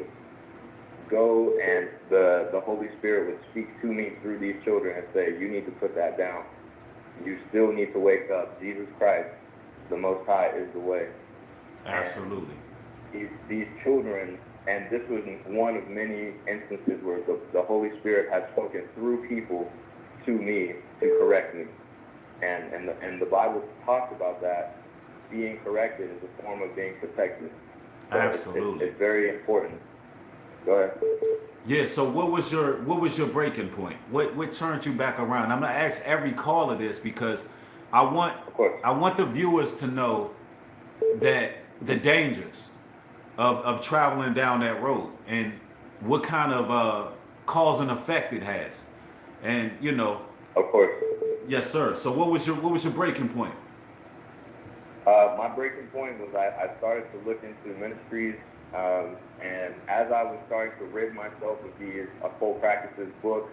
go, and the Holy Spirit would speak to me through these children and say, you need to put that down. You still need to wake up. Jesus Christ, the Most High, is the way. Absolutely. These children And this was one of many instances where the Holy Spirit has spoken through people to me to correct me. And the Bible talks about that. Being corrected is a form of being protected. So Absolutely. It's very important. Go ahead. Yeah, so what was your breaking point? What turned you back around? I'm gonna ask every caller this because I want the viewers to know that the dangers of traveling down that road and what kind of cause and effect it has. And you know, Of course. yes sir. So what was your breaking point? My breaking point was I started to look into ministries, and as I was starting to rid myself of these occult practices, books,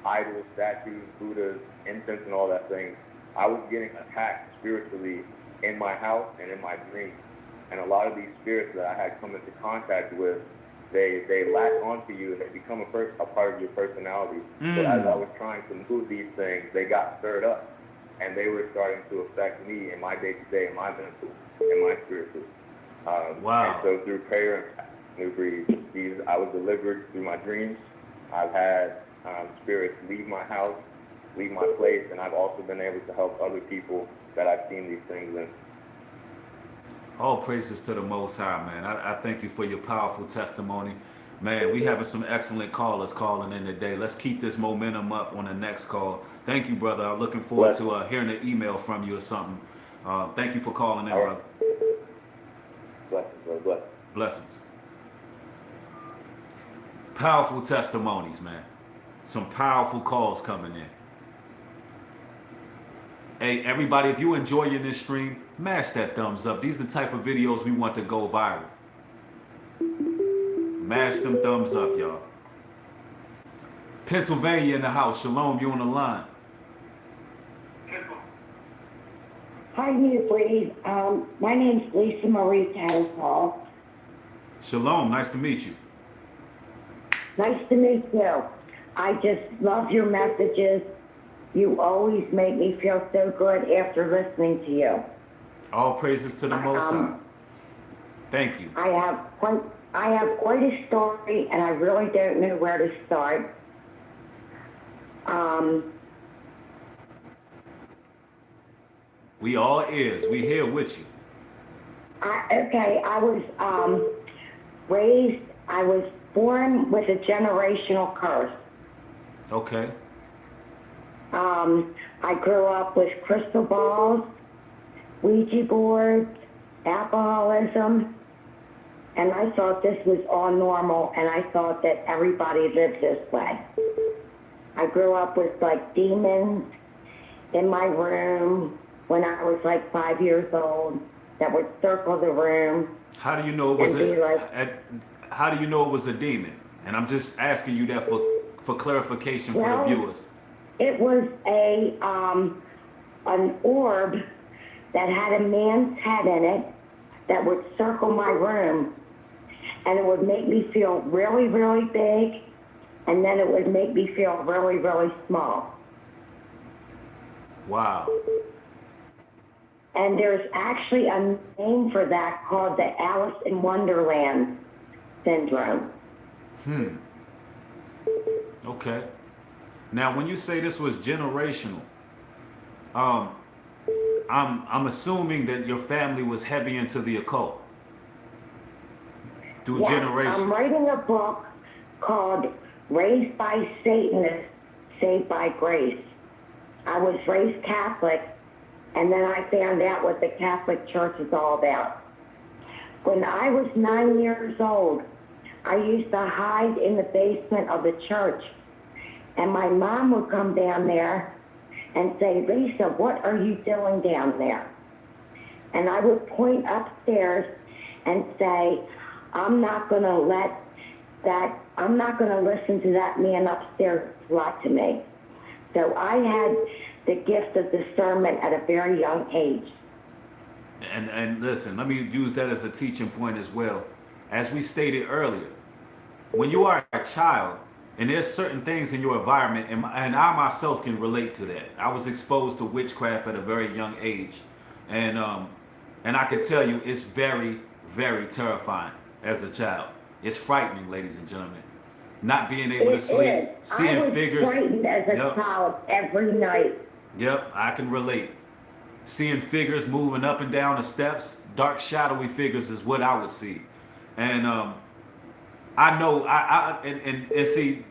idols, statues, Buddhas, incense, and all that thing, I was getting attacked spiritually in my house and in my dreams. And a lot of these spirits that I had come into contact with, they latch onto you and they become a part of your personality. So as I was trying to move these things, they got stirred up. And they were starting to affect me in my day-to-day, in my mental, in my spiritual. Wow. And so through prayer and New Breed, I was delivered through my dreams. I've had spirits leave my house, leave my place, and I've also been able to help other people that I've seen these things in. All praises to the Most High, man. I thank you for your powerful testimony. Man, we having some excellent callers calling in today. Let's keep this momentum up on the next call. Thank you, brother. I'm looking forward to hearing an email from you or something. Thank you for calling in, brother. Blessings, brother. Blessings. Blessings. Powerful testimonies, man. Some powerful calls coming in. Hey, everybody, if you're enjoying this stream, mash that thumbs up. These are the type of videos we want to go viral. Mash them thumbs up, y'all. Pennsylvania in the house. Shalom, you on the line. Hi, New Breed. My name's Lisa Marie Tattersall. Shalom, nice to meet you. Nice to meet you. I just love your messages. You always make me feel so good after listening to you. All praises to the Most High. Thank you. I have quite a story, and I really don't know where to start. We all ears. We here with you. I was born with a generational curse. Okay. I grew up with crystal balls, Ouija boards, alcoholism, and I thought this was all normal, and I thought that everybody lived this way. I grew up with like demons in my room when I was like 5 years old that would circle the room. How do you know it was how do you know it was a demon? And I'm just asking you that for clarification for the viewers. It was an orb that had a man's head in it that would circle my room, and it would make me feel really, really big, and then it would make me feel really, really small. Wow. And there's actually a name for that called the Alice in Wonderland syndrome. Okay. Now, when you say this was generational, I'm assuming that your family was heavy into the occult through generations. I'm writing a book called Raised by Satanists, Saved by Grace. I was raised Catholic, and then I found out what the Catholic Church is all about. When I was 9 years old, I used to hide in the basement of the church, and my mom would come down there and say, "Lisa, what are you doing down there?" And I would point upstairs and say, I'm not going to listen to that man upstairs lie to me. So I had the gift of discernment at a very young age. And listen, let me use that as a teaching point as well. As we stated earlier, when you are a child, and there's certain things in your environment, and I myself can relate to that. I was exposed to witchcraft at a very young age, and I can tell you it's very, very terrifying as a child. It's frightening, ladies and gentlemen. Not being able to It sleep, is. seeing I was figures. frightened as a Yep. child every night. Yep, I can relate. Seeing figures moving up and down the steps, dark shadowy figures is what I would see. And I know and see,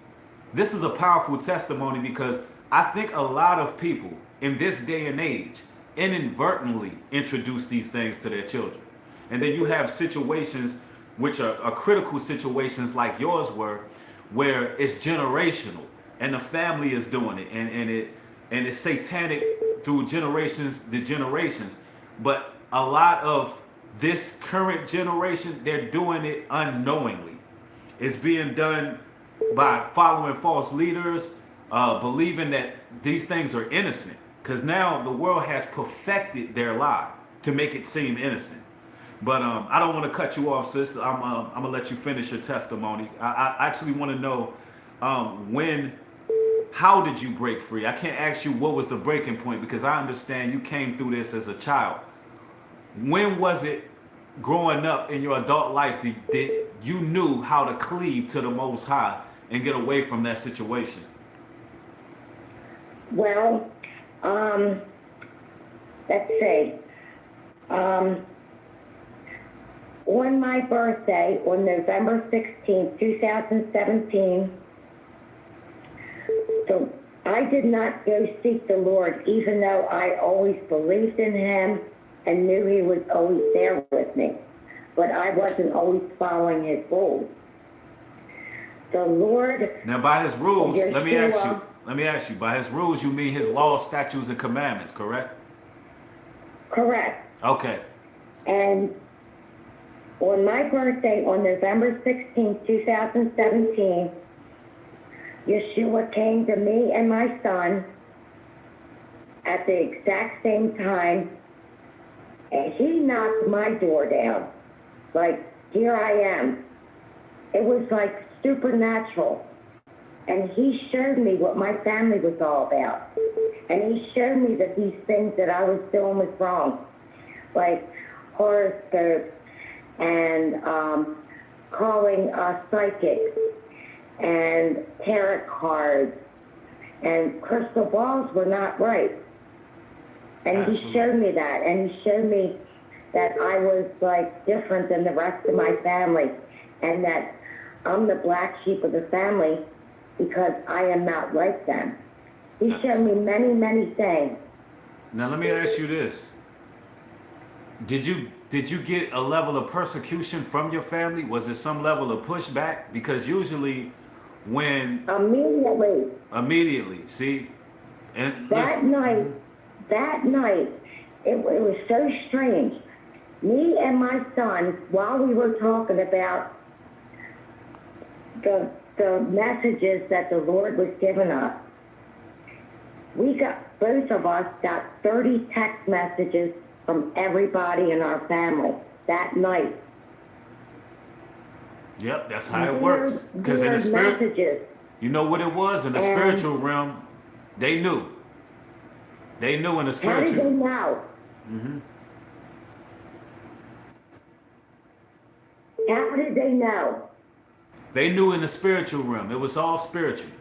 this is a powerful testimony because I think a lot of people in this day and age inadvertently introduce these things to their children. And then you have situations which are critical situations like yours were, where it's generational and the family is doing it and it's satanic through generations to generations. But a lot of this current generation, they're doing it unknowingly. It's being done by following false leaders, believing that these things are innocent. Because now the world has perfected their lie to make it seem innocent. But I don't want to cut you off, sis. I'm gonna let you finish your testimony. I actually want to know how did you break free? I can't ask you what was the breaking point because I understand you came through this as a child. When was it growing up in your adult life that you knew how to cleave to the Most High and get away from that situation? Well, let's see. On my birthday, on November 16th, 2017, so I did not go seek the Lord, even though I always believed in Him and knew He was always there with me. But I wasn't always following His rules. The Lord... Now, by His rules, Yeshua, let me ask you, by His rules, you mean His laws, statutes, and commandments, correct? Correct. Okay. And on my birthday, on November 16th, 2017, Yeshua came to me and my son at the exact same time, and he knocked my door down. Like, here I am. It was like supernatural. And he showed me what my family was all about. And he showed me that these things that I was doing was wrong. Like horoscopes and calling psychics and tarot cards and crystal balls were not right. And Absolutely. he showed me that, and he showed me that I was like different than the rest of my family, and that I'm the black sheep of the family because I am not like them. He showed me many, many things. Now let me ask you this: Did you get a level of persecution from your family? Was there some level of pushback? Because usually, when immediately, see, and that night, it was so strange. Me and my son, while we were talking about the messages that the Lord was giving us, both of us got 30 text messages from everybody in our family that night. Yep, that's how it works. Because in the spirit, messages. You know what it was in the spiritual realm. They knew. They knew in the spiritual. How did they know? Mm-hmm. How did they know? They knew in the spiritual realm. It was all spiritual.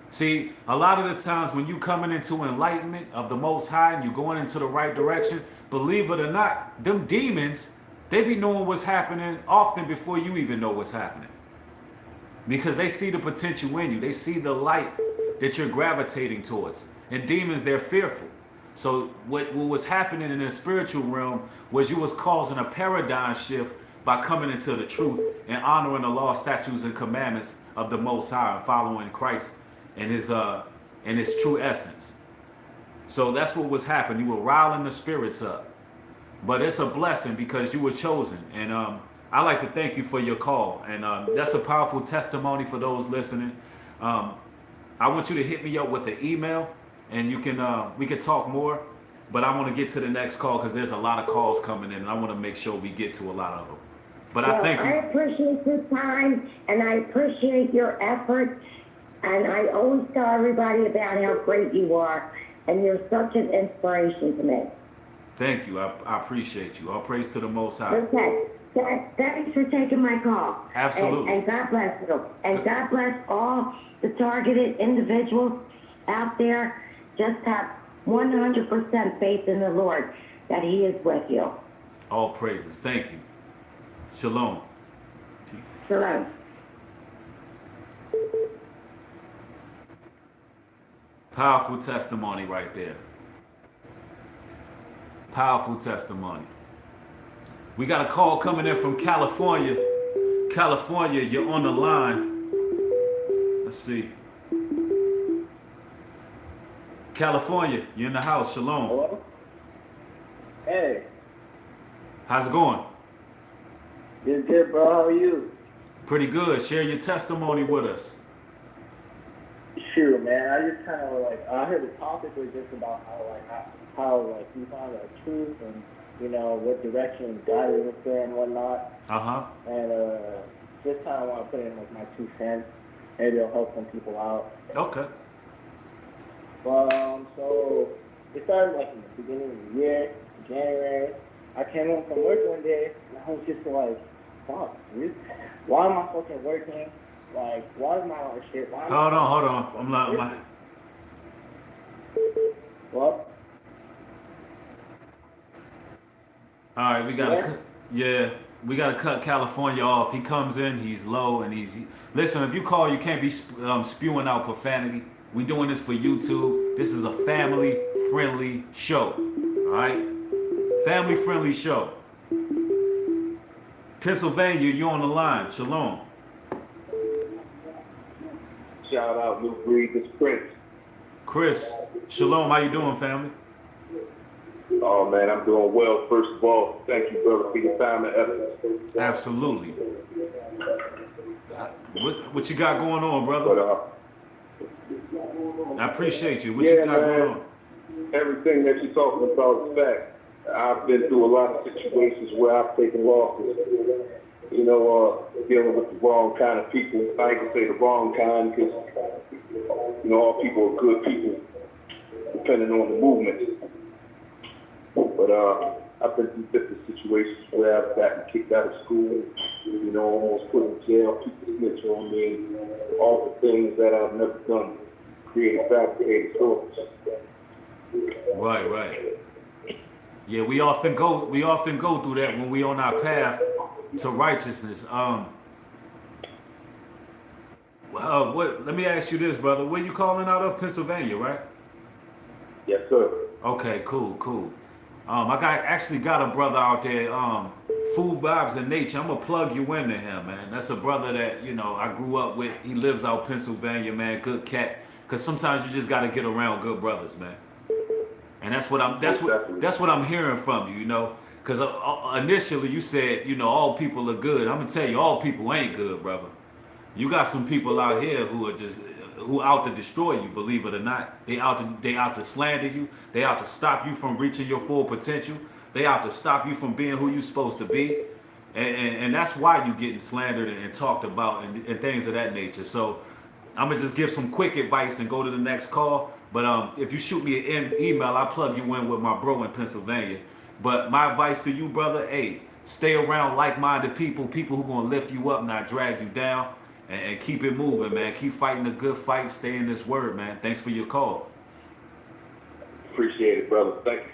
See, a lot of the times when you coming into enlightenment of the Most High and you going into the right direction, believe it or not, them demons, they be knowing what's happening often before you even know what's happening. Because they see the potential in you. They see the light that you're gravitating towards. And demons, they're fearful. So what was happening in the spiritual realm was you was causing a paradigm shift by coming into the truth and honoring the law, statutes, and commandments of the Most High and following Christ and his true essence. So that's what was happening. You were riling the spirits up. But it's a blessing because you were chosen. And I like to thank you for your call. And that's a powerful testimony for those listening. I want you to hit me up with an email, and you can we can talk more. But I want to get to the next call because there's a lot of calls coming in, and I want to make sure we get to a lot of them. But I thank you. I appreciate your time, and I appreciate your effort. And I always tell everybody about how great you are, and you're such an inspiration to me. Thank you. I appreciate you. All praise to the Most High. Okay. Thanks for taking my call. Absolutely. And God bless you. And God bless all the targeted individuals out there. Just have 100% faith in the Lord that He is with you. All praises. Thank you. Shalom. Shalom. Powerful testimony right there. Powerful testimony. We got a call coming in from California. California, you're on the line. Let's see. California, you're in the house. Shalom. Hello? Hey, How's it going? good, bro. How are you? Pretty good. Share your testimony with us. Sure, man. I just kind of I heard the topic was just about how you found the truth and, what direction God is there and whatnot. Uh-huh. And just kind of want to put in my 2 cents. Maybe it'll help some people out. Okay. So it started in the beginning of the year, January. I came home from work one day and I was just fuck, dude. Why am I fucking working? Why is my shit? Hold on. I'm not. What? All right, we gotta cut California off. He comes in, he's low, and listen. If you call, you can't be spewing out profanity. We doing this for YouTube. This is a family-friendly show. All right, family-friendly show. Pennsylvania, you on the line. Shalom. Shout out, New Breed, this Prince. Chris, shalom. How you doing, family? Oh man, I'm doing well. First of all, thank you, brother, for your time and effort. Absolutely. What you got going on, brother? I appreciate you. What you got going on? Everything that you're talking about is fact. I've been through a lot of situations where I've taken losses. Dealing with the wrong kind of people. I ain't gonna say the wrong kind because, all people are good people, depending on the movement. But I've been through different situations where I've gotten kicked out of school, almost put in jail, people snitch on me, all the things that I've never done, created fabricated stories. Right. Yeah, we often go through that when we on our path to righteousness. Let me ask you this, brother. Where you calling out of? Pennsylvania, right? Yes, sir. Okay, cool. I actually got a brother out there, Food Vibes and Nature. I'm gonna plug you into him, man. That's a brother that, I grew up with. He lives out Pennsylvania, man. Good cat. Cause sometimes you just gotta get around good brothers, man. And that's what I'm hearing from you, Cause initially you said, all people are good. I'm gonna tell you, all people ain't good, brother. You got some people out here who out to destroy you, believe it or not. They out to slander you. They out to stop you from reaching your full potential. They out to stop you from being who you supposed to be. And that's why you getting slandered and talked about and things of that nature. So I'm gonna just give some quick advice and go to the next call. But if you shoot me an email, I'll plug you in with my bro in Pennsylvania. But my advice to you, brother, stay around like-minded people who gonna lift you up, not drag you down. And keep it moving, man. Keep fighting a good fight. Stay in this word, man. Thanks for your call. Appreciate it, brother. Thank you.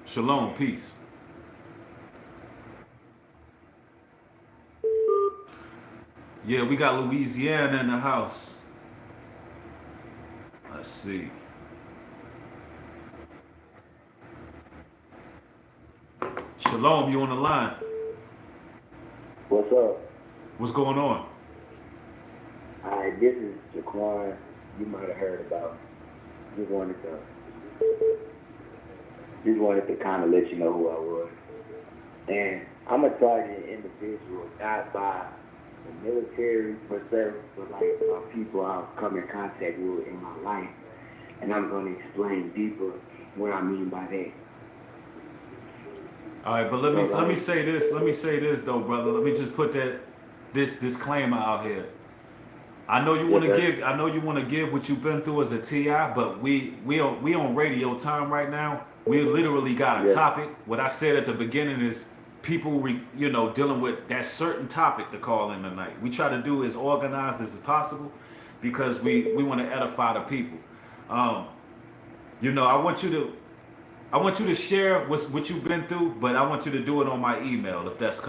Shalom. Peace. Yeah, we got Louisiana in the house. Let's see. Shalom, you on the line. What's up? What's going on? Hi, this is Jaquan. You might have heard about me. Just wanted to kind of let you know who I was. And I'm a targeted individual, not by the military per se, but my people I've come in contact with in my life. And I'm going to explain deeper what I mean by that. All right, but let me say this. Let me say this though, brother. Let me just put this disclaimer out here. I know you want to give what you've been through as a TI, but we on radio time right now. We literally got a topic. What I said at the beginning is people, dealing with that certain topic to call in tonight. We try to do as organized as possible because we want to edify the people. I want you to share what you've been through, but I want you to do it on my email if that's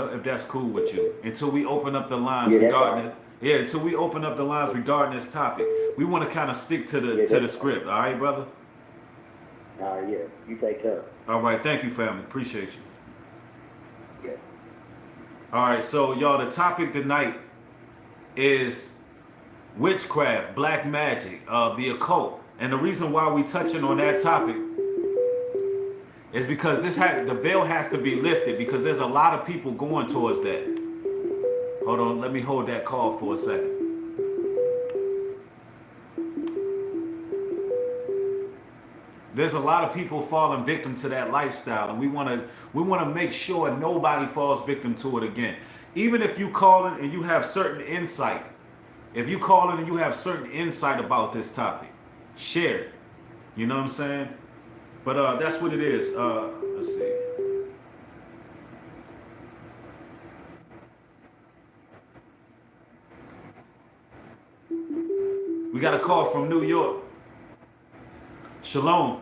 cool with you. Until we open up the lines regarding it. Yeah, until we open up the lines regarding this topic. We want to kind of stick to the script. All right, brother? Yeah, you take care. All right, thank you, family. Appreciate you. Yeah. All right, so y'all, the topic tonight is witchcraft, black magic, the occult. And the reason why we touching on that topic is because the veil has to be lifted, because there's a lot of people going towards that. Hold on, let me hold that call for a second. There's a lot of people falling victim to that lifestyle, and we want to make sure nobody falls victim to it again. Even if you call in and you have certain insight, about this topic, share it. You know what I'm saying? But that's what it is. Let's see. We got a call from New York. Shalom.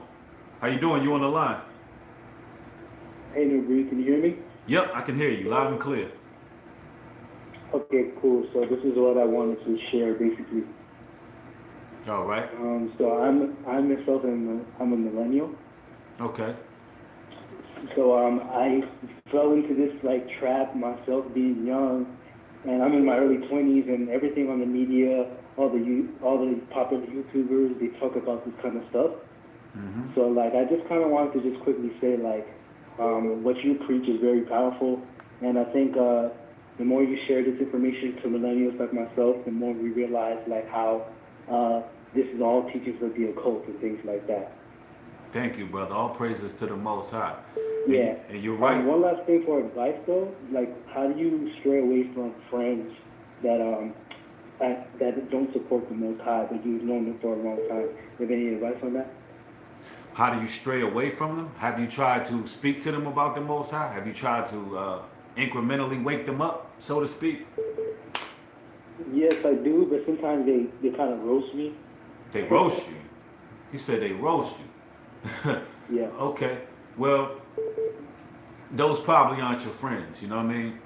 How you doing? You on the line? Hey, Nubri, can you hear me? Yep, I can hear you loud and clear. Okay, cool. So this is what I wanted to share, basically. All right. So I'm myself, I'm a millennial. Okay. So I fell into this trap myself, being young, and I'm in my early 20s, and everything on the media, all the popular YouTubers, they talk about this kind of stuff. Mm-hmm. So I just kind of wanted to just quickly say what you preach is very powerful, and I think the more you share this information to millennials like myself, the more we realize how this is all teachings of the occult and things like that. Thank you, brother. All praises to the Most High. Yeah. And you're right. One last thing for advice, though. How do you stray away from friends that don't support the Most High, but you've known them for a long time? Do you have any advice on that? How do you stray away from them? Have you tried to speak to them about the Most High? Have you tried to incrementally wake them up, so to speak? Yes, I do, but sometimes they kind of roast me. They roast you? He said they roast you. Yeah. Okay. Well, those probably aren't your friends, you know what I mean?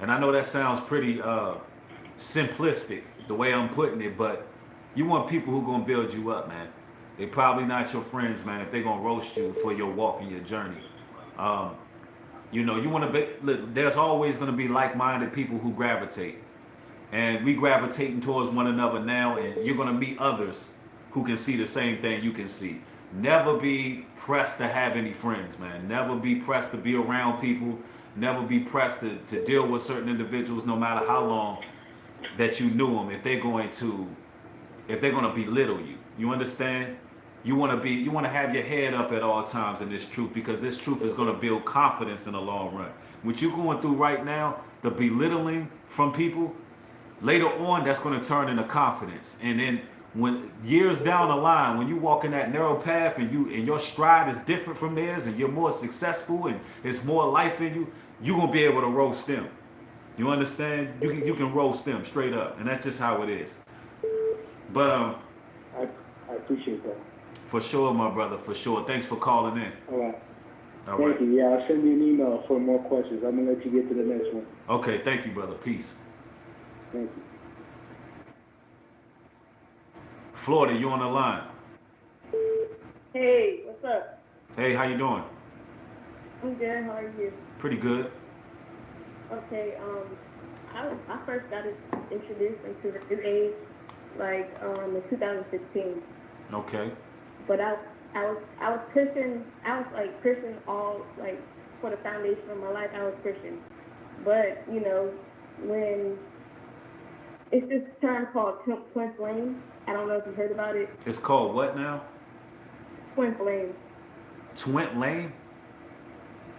And I know that sounds pretty simplistic, the way I'm putting it, but you want people who going to build you up, man. They probably not your friends, man, if they're going to roast you for your walk and your journey. You want to be, look, there's always going to be like-minded people who gravitate. And we gravitating towards one another now, and you're going to meet others who can see the same thing you can see. Never be pressed to have any friends, man. Never be pressed to be around people. Never be pressed to deal with certain individuals, no matter how long that you knew them, if they're going to belittle you. You understand? You want to have your head up at all times in this truth, because this truth is going to build confidence in the long run. What you're going through right now, the belittling from people, later on, that's going to turn into confidence. And then when years down the line, when you walk in that narrow path and your stride is different from theirs, and you're more successful and it's more life in you, you're going to be able to roast them. You understand? You can roast them straight up. And that's just how it is. But I appreciate that. For sure, my brother, for sure. Thanks for calling in. All right. All Thank right. you. Yeah, I'll send you an email for more questions. I'm going to let you get to the next one. Okay, thank you, brother. Peace. Thank you. Florida, you on the line. Hey, what's up? Hey, how you doing? I'm good. How are you? Pretty good. Okay. I first got introduced into the New Age in 2015. Okay. But I was Christian. I was Christian all for the foundation of my life. I was Christian. But when it's this term called twin flame. I don't know if you heard about it. It's called what now? Twin flame. Twin lane?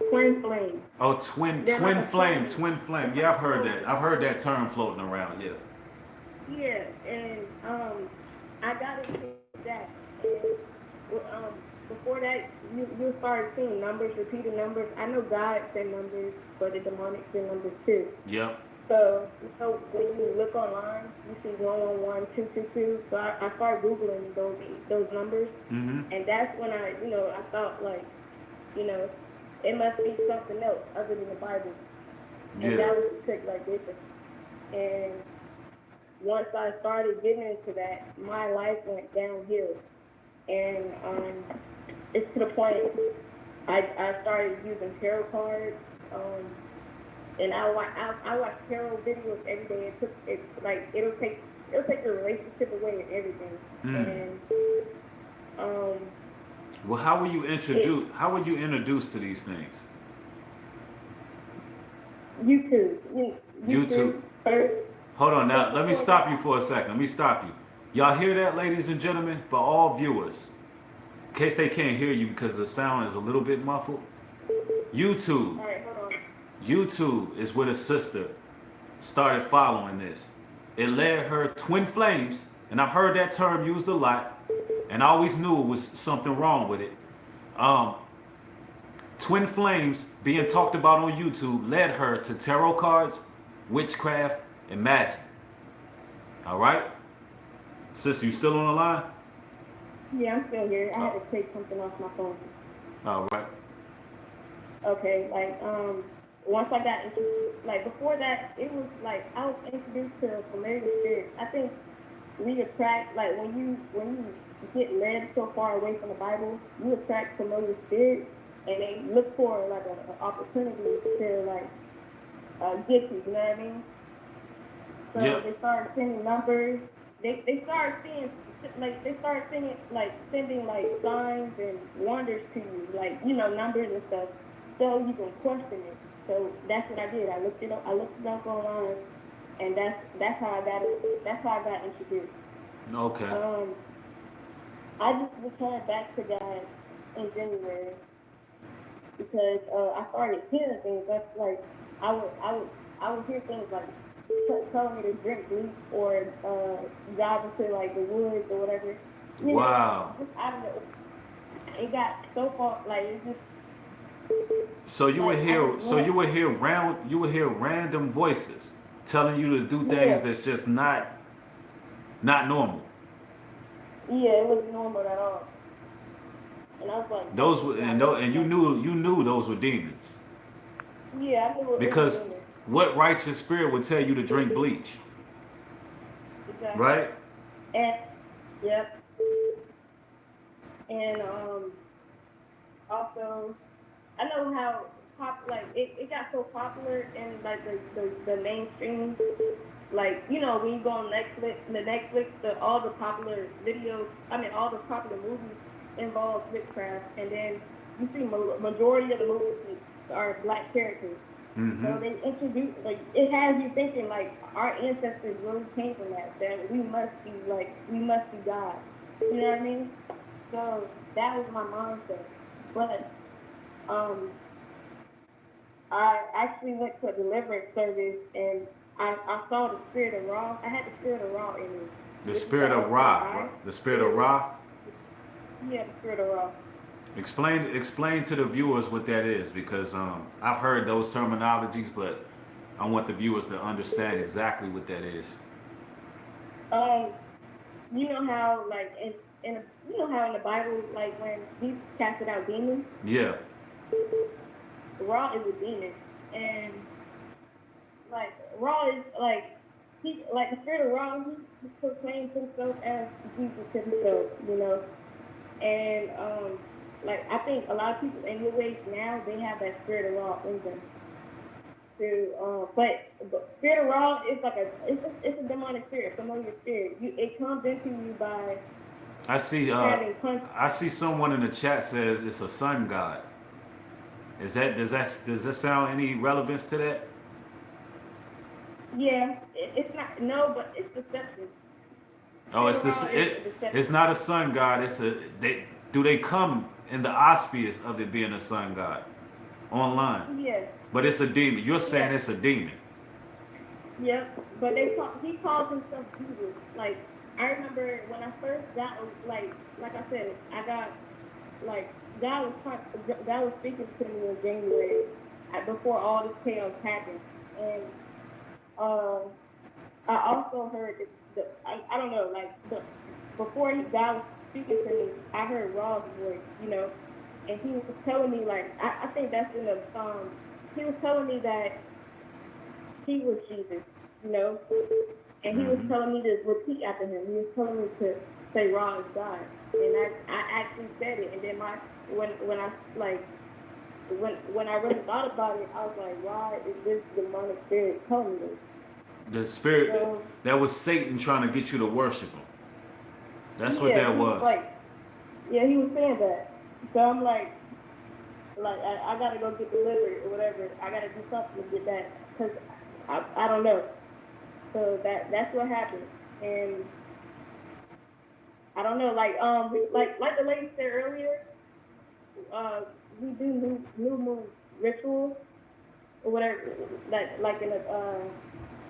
Twin flame. Oh, twin flame. Yeah, I've heard that. I've heard that term floating around. Yeah. Yeah, and I got into that. And, before that, you'll start seeing numbers, repeated numbers. I know God send numbers, but the demonic send numbers too. Yep. So when you look online, you see 111, 222. So I started Googling those numbers, and that's when I thought like, it must be something else other than the Bible. And that was the trick right there. And once I started getting into that, my life went downhill. And it's to the point I started using tarot cards. And I watch tarot videos every day. It'll take the relationship away and everything. And well, how were you introduced? How were you introduced to these things? YouTube. First. Hold on now. Let me stop you for a second. Let me stop you. Y'all hear that, ladies and gentlemen? For all viewers, in case they can't hear you because the sound is a little bit muffled. YouTube. All right, hold on. YouTube is where the sister started following this. It led her twin flames, and I've heard that term used a lot, and I always knew it was something wrong with it. Twin flames being talked about on YouTube led her to tarot cards, witchcraft, and magic. All right? Sister, you still on the line? Yeah, I'm still here. I had to take something off my phone. All right. Okay, once I got into, before that, it was I was introduced to familiar spirits. I think we attract, when you get led so far away from the Bible, you attract familiar spirits, and they look for an opportunity to get you know what I mean? So they started sending numbers. They started seeing sending signs and wonders to you, numbers and stuff, so you can question it. So that's what I did. I looked it up online, and that's how I got introduced. Okay. I just returned back to God in January because I started hearing things. That's I would hear things telling me to drink bleach or dive into the woods or whatever. Wow. I don't know. It got so far it just. So you would hear random voices telling you to do things that's just not normal. Yeah, it wasn't normal at all. And I was like, those were and you knew those were demons. Yeah, I knew it because was demons. What righteous spirit would tell you to drink bleach? Exactly. Right? And yep. And also I know how it got so popular in the mainstream. When you go on Netflix, all the popular videos, all the popular movies involve witchcraft, and then you see majority of the movies are black characters. Mm-hmm. So they introduce, it has you thinking our ancestors really came from that we must be God. You know what I mean? So that was my mindset. But I actually went to a deliverance service, and I saw the spirit of Ra. I had the spirit of Ra in me. The spirit of Ra. Right? The spirit of Ra? Yeah, the spirit of Ra. Explain to the viewers what that is, because I've heard those terminologies, but I want the viewers to understand exactly what that is. You know how in the Bible, when Jesus casted out demons? Yeah. Ra is a demon, and Ra is the spirit of Ra. He proclaims himself as Jesus himself, and I think a lot of people in your age now, they have that spirit of Ra in them. But spirit of Ra is it's a demonic spirit, familiar spirit. It comes into you by. I see someone in the chat says it's a sun god. Does that sound any relevance to that? Yeah, it's not. No, but it's deception. Oh, it's not a sun god. Do they come in the auspice of it being a sun god online? Yeah. But it's a demon. You're saying it's a demon. Yep. But he calls himself Jesus. I remember when I first got, like I said, I got like God was speaking to me in January before all this chaos happened, and I also heard I don't know, like before God was speaking to me, I heard Raw's voice, you know, and he was telling me, like, I think that's in the Psalms. He was telling me that he was Jesus, you know, and he was telling me to repeat after him. He was telling me to say Raw is God, and I actually said it, and then when I really thought about it, I was like, why is this demonic spirit telling me this? The spirit, So, that was Satan trying to get you to worship him. That's what yeah, that he was. Yeah, he was saying that. So I'm like I gotta go get delivered or whatever. I gotta do something to get that, because I don't know. So that's what happened, and I don't know. Like the lady said earlier, we do new moon rituals or whatever. Like in the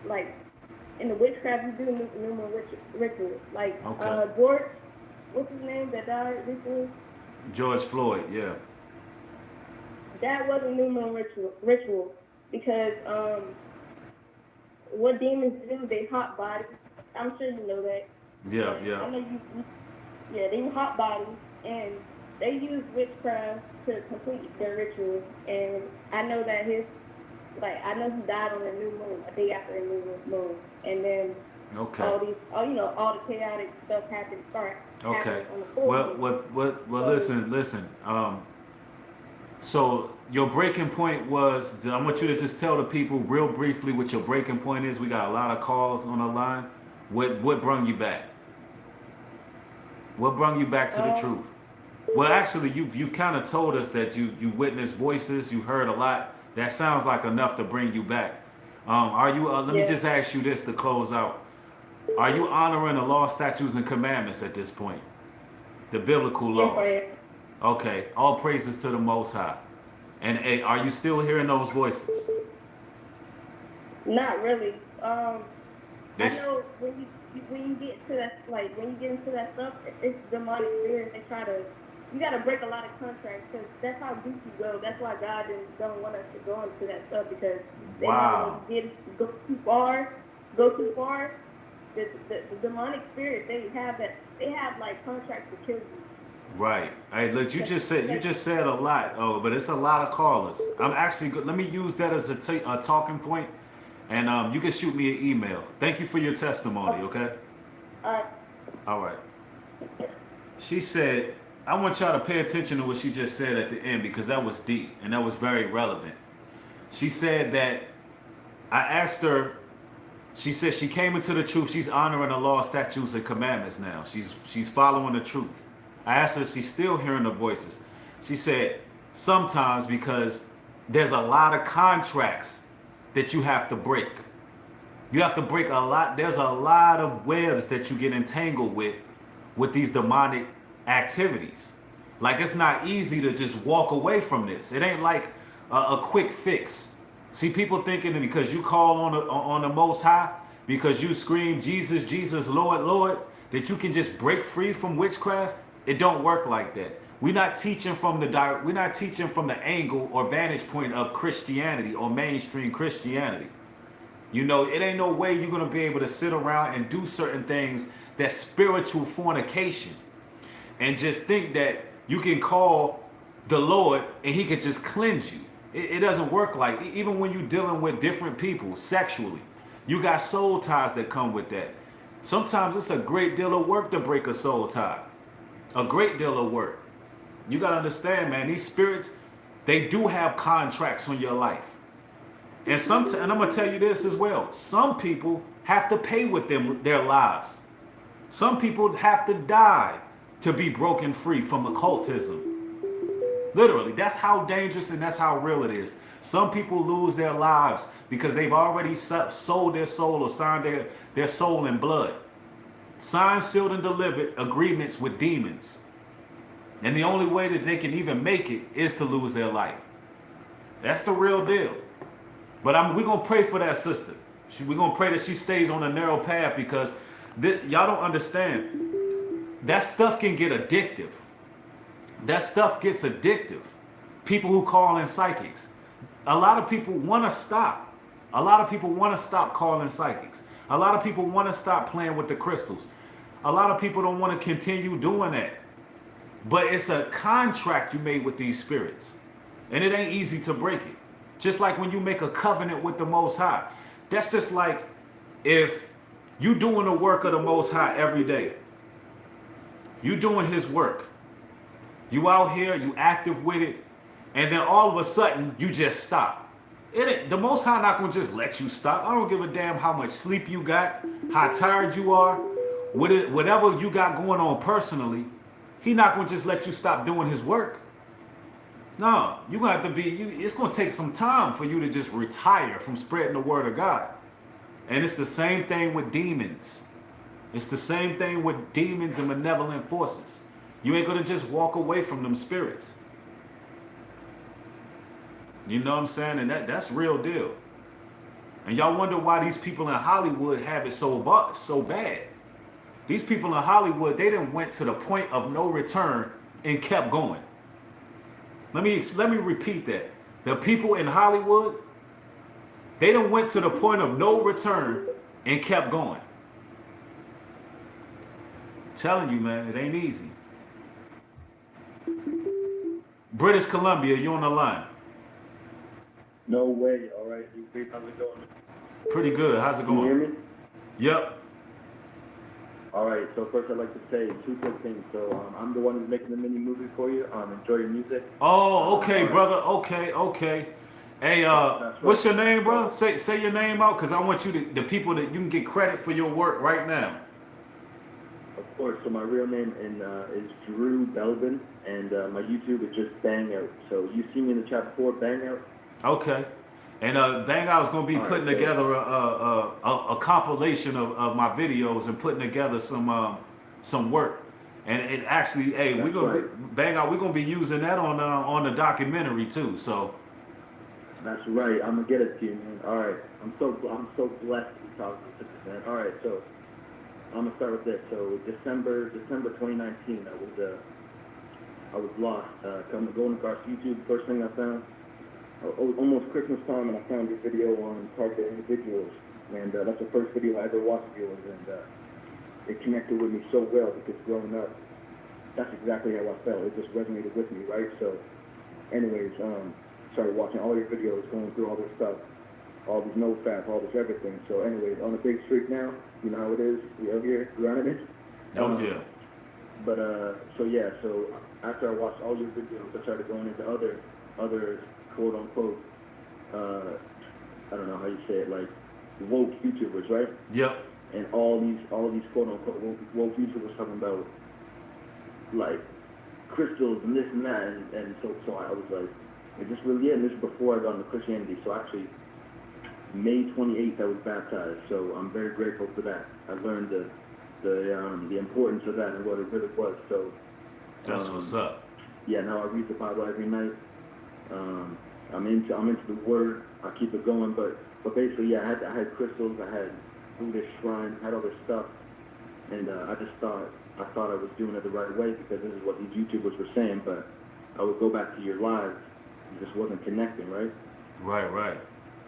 like in the witchcraft, we do new moon rituals. Like Okay. George, what's his name that died recently? George Floyd, yeah. That was a new moon ritual because what demons do, they hot body. I'm sure you know that. Yeah, I yeah. know yeah, they hot body, and they use witchcraft to complete their rituals. And I know that I know he died on a new moon, a day after a new moon, and then Okay. all the chaotic stuff happened. Okay. On the full moon. Well, listen. So your breaking point was, I want you to just tell the people real briefly what your breaking point is. We got a lot of calls on the line. What brought you back? What brought you back to the truth? Well, actually, you've kind of told us that you witnessed voices, you heard a lot. That sounds like enough to bring you back. Are you? Let me just ask you this to close out. Are you honoring the law, statutes, and commandments at this point? The biblical laws. Yes, Okay. All praises to the Most High. And hey, are you still hearing those voices? not really. I This- know when you get into that, like when you get into that stuff, it's demonic spirits. They try to, you got to break a lot of contracts, because that's how deep you go. That's why God don't want us to go into that stuff, because they Wow. go too far. The demonic spirits, they have like contracts to kill you. Right. Hey, look, you just said a lot. Oh, but it's a lot of callers. I'm actually good. Let me use that as a talking point, and you can shoot me an email. Thank you for your testimony. Okay. All right. She said, I want y'all to pay attention to what she just said at the end, because that was deep and that was very relevant. She said that I asked her. She said she came into the truth. She's honoring the law, statutes, and commandments now. She's following the truth. I asked her if she's still hearing the voices. She said sometimes, because there's a lot of contracts that you have to break. You have to break a lot. There's a lot of webs that you get entangled with these demonic activities. Like, it's not easy to just walk away from this. It ain't like a quick fix. See, people thinking that because you call on the Most High, because you scream Jesus, Jesus, Lord, Lord, that you can just break free from witchcraft. It don't work like that. We're not teaching from the angle or vantage point of Christianity or mainstream Christianity. You know, it ain't no way you're gonna be able to sit around and do certain things that's spiritual fornication, and just think that you can call the Lord and He could just cleanse you. It doesn't work like, even when you're dealing with different people sexually, you got soul ties that come with that. Sometimes it's a great deal of work to break a soul tie. A great deal of work. You got to understand, man, these spirits, they do have contracts on your life. And I'm going to tell you this as well. Some people have to pay with their lives. Some people have to die to be broken free from occultism. Literally, that's how dangerous and that's how real it is. Some people lose their lives because they've already sold their soul or signed their soul in blood. Signed, sealed, and delivered agreements with demons. And the only way that they can even make it is to lose their life. That's the real deal. But we're going to pray for that sister. We're going to pray that she stays on a narrow path, because y'all don't understand. That stuff can get addictive. that stuff gets addictive. People who call in psychics. A lot of people want to stop. A lot of people want to stop calling psychics. A lot of people want to stop playing with the crystals. A lot of people don't want to continue doing that. But it's a contract you made with these spirits. And it ain't easy to break it. Just like when you make a covenant with the Most High. That's just like if you doing the work of the Most High every day. You doing his work. You out here, you active with it. And then all of a sudden, you just stop. The Most High not going to just let you stop. I don't give a damn how much sleep you got, how tired you are, whatever you got going on personally. He not going to just let you stop doing his work. No, you're going to have to be, it's going to take some time for you to just retire from spreading the word of God. And it's the same thing with demons. It's the same thing with demons and malevolent forces. You ain't going to just walk away from them spirits. You know what I'm saying? And that's real deal. And y'all wonder why these people in Hollywood have it so bad. These people in Hollywood, they done went to the point of no return and kept going. Let me repeat that. The people in Hollywood, they done went to the point of no return and kept going. I'm telling you, man, it ain't easy. British Columbia, you on the line. No way. All right. How's it going? Pretty good. How's it going? Can you hear me? Yep. All right. So first I'd like to say two quick things. So I'm the one who's making the mini movie for you. Enjoy your music. Oh, okay, brother. Okay. Hey, what's your name, bro? Say your name out, because I want you to, the people that you can get credit for your work right now. Of course. So my real name is Drew Belvin, and my YouTube is just Bang Out. So you see me in the chat before, Bang Out. Okay. And Bang Out is going to be putting together a compilation of my videos and putting together some work. And it actually, hey, we're going to Bang Out, we're going to be using that on the documentary too. So that's right. I'm gonna get it to you, man. All right. I'm so blessed to be talking to you, man. All right. So I'm gonna start with this. So December 2019, I was lost. Going across YouTube, first thing I found. Almost Christmas time, and I found your video on target individuals, and that's the first video I ever watched of yours, and it connected with me so well because growing up, that's exactly how I felt. It just resonated with me, right? So, anyways, started watching all your videos, going through all this stuff, all these nofap, all this everything. So, anyways, on a big streak now, you know how it is. We out here, running it. yeah. But so after I watched all your videos, I started going into other quote unquote, I don't know how you say it, like woke YouTubers, right? Yep. And all these quote unquote woke YouTubers talking about like crystals and this and that, and so I was like, is this really it? And this is before I got into Christianity. So actually, May 28th I was baptized. So I'm very grateful for that. I learned the importance of that and what it really was. So that's what's up. Yeah, now I read the Bible every night. I'm into the word. I keep it going, but basically, yeah, I had crystals, I had Buddhist shrine, I had all this stuff, and I thought I was doing it the right way because this is what these YouTubers were saying. But I would go back to your lives, it just wasn't connecting, right? Right.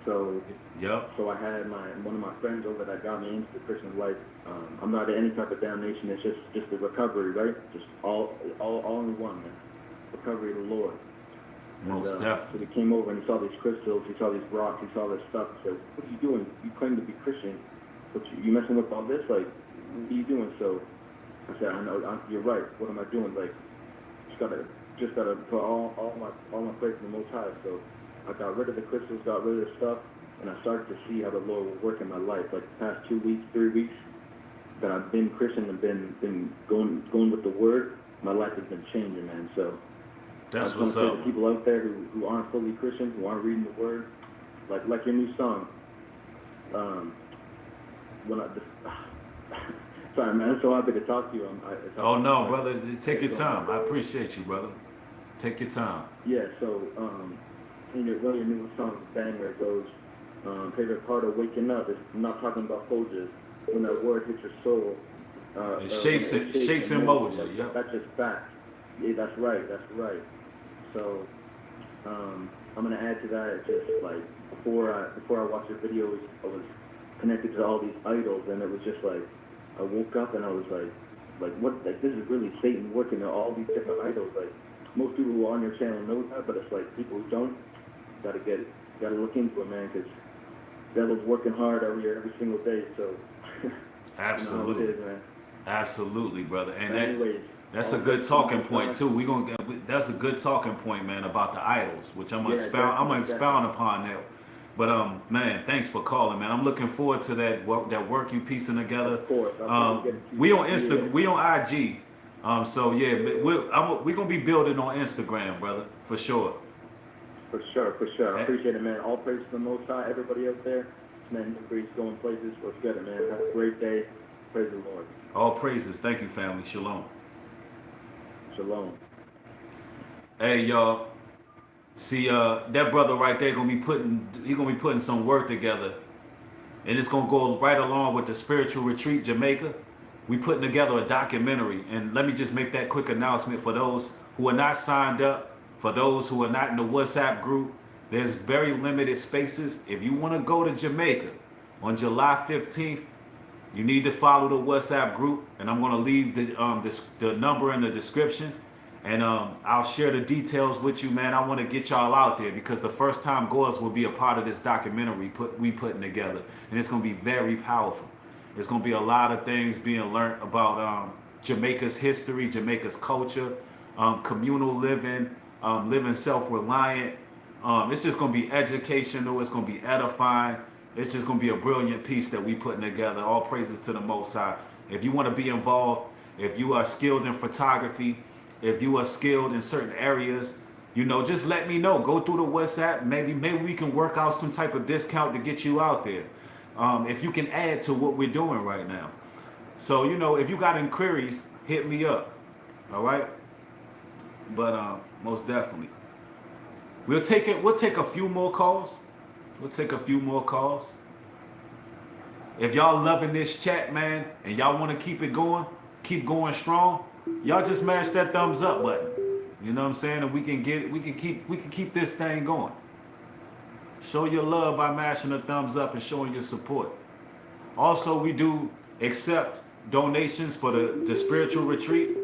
So yep. So I had one of my friends over that got me into the Christian life. I'm not in any type of damnation. It's just the recovery, right? Just all in one, man. Recovery of the Lord. Most definitely. So he came over and he saw these crystals, he saw these rocks, he saw this stuff. He said, "What are you doing? You claim to be Christian, but you messing with all this? Like, what are you doing?" So I said, "I know. You're right. What am I doing? Like, just gotta put all my faith in the Most High." So I got rid of the crystals, got rid of the stuff, and I started to see how the Lord would work in my life. Like the past 2 weeks, 3 weeks that I've been Christian and been going with the Word, my life has been changing, man. So. That's I what's want to up. say to people out there who aren't fully Christian, who aren't reading the Word, like your new song. Sorry, man, I'm so happy to talk to you. Oh no, brother, take your time. I appreciate you, brother. Take your time. Yeah. So, in your new song, Banger, it goes, favorite part of waking up is I'm not talking about Folgers. When that word hits your soul, It shapes and mold you. Yep. That's just fact. Yeah, that's right. That's right. So, I'm gonna add to that. Just like before I watched your videos, I was connected to all these idols, and it was just like I woke up and I was like what? Like this is really Satan working on all these different idols. Like most people who are on your channel know that, but it's like people who don't gotta look into it, man, because devil's working hard every single day. So Absolutely. you know how it is, man. Absolutely, brother. And Anyways, that's a good talking point too. That's a good talking point, man, about the idols, which I'm gonna expound upon that. But man, thanks for calling, man. I'm looking forward to that work you piecing together. Of course. We on we on IG. So yeah, but we're gonna be building on Instagram, brother, for sure. For sure. I appreciate it, man. All praise to the Most High, everybody out there. Man, Breeze going places. Let's get it, man. Have a great day. Praise the Lord. All praises. Thank you, family. Shalom. Shalom. Hey, y'all. See, that brother right there gonna be putting some work together, and it's gonna go right along with the spiritual retreat Jamaica. We putting together a documentary, and let me just make that quick announcement for those who are not signed up, for those who are not in the WhatsApp group. There's very limited spaces. If you want to go to Jamaica on July 15th, you need to follow the WhatsApp group, and I'm gonna leave the number in the description. And I'll share the details with you, man. I want to get y'all out there because the first time goers will be a part of this documentary we putting together, and it's going to be very powerful. It's going to be a lot of things being learned about Jamaica's history, Jamaica's culture, communal living, living self-reliant. It's just going to be educational. It's going to be edifying. It's just going to be a brilliant piece that we putting together. All praises to the Most High. If you want to be involved, if you are skilled in photography, if you are skilled in certain areas, just let me know. Go through the WhatsApp. Maybe we can work out some type of discount to get you out there. If you can add to what we're doing right now. So, if you got inquiries, hit me up. All right? But most definitely. We'll take a few more calls. If y'all loving this chat, man, and y'all want to keep going strong, y'all just smash that thumbs up button. You know what I'm saying? And we can keep this thing going. Show your love by mashing the thumbs up and showing your support. Also, we do accept donations for the spiritual retreat,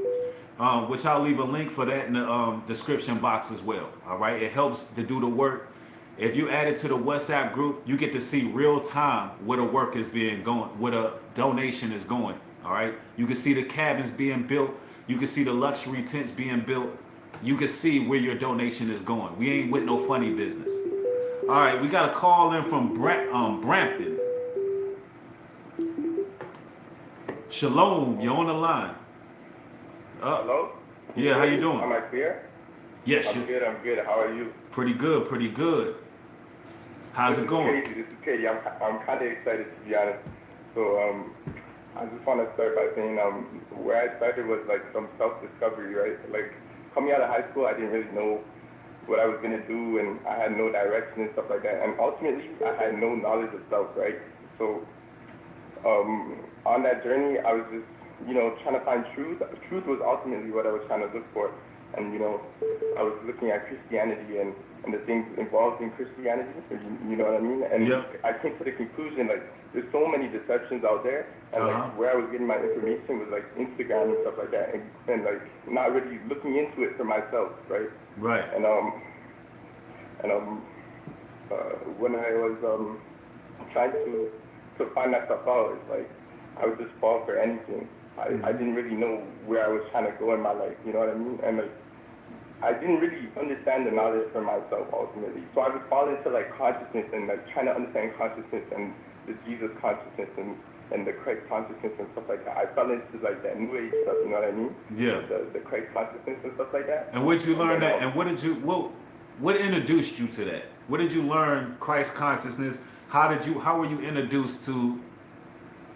which I'll leave a link for that in the description box as well. All right, it helps to do the work. If you add it to the WhatsApp group, you get to see real time where the work is where the donation is going. All right, you can see the cabins being built. You can see the luxury tents being built. You can see where your donation is going. We ain't with no funny business. All right, we got a call in from Brampton. Shalom, you're on the line. Hello? Yeah, how you doing? Am I clear? Yes, I'm good. How are you? Pretty good. How's it going? This is Katie. I'm kind of excited, to be honest. So, I just want to start by saying where I started was like some self-discovery, right? Like coming out of high school, I didn't really know what I was going to do, and I had no direction and stuff like that. And ultimately, I had no knowledge of self, right? So on that journey, I was just, trying to find truth. Truth was ultimately what I was trying to look for. And, I was looking at Christianity and the things involved in Christianity, you know what I mean? And yeah. I came to the conclusion, like, there's so many deceptions out there, and like where I was getting my information was like Instagram and stuff like that, and like not really looking into it for myself, right? Right. And when I was trying to find that stuff out, it's like I would just fall for anything. I didn't really know where I was trying to go in my life, you know what I mean? And like I didn't really understand the knowledge for myself ultimately. So I would fall into like consciousness and like trying to understand consciousness and the Jesus consciousness and the Christ consciousness and stuff like that. I fell into like that new age stuff, you know what I mean? Yeah. The Christ consciousness and stuff like that. And where'd you learn that? And what introduced you to that? Where did you learn Christ consciousness? How were you introduced to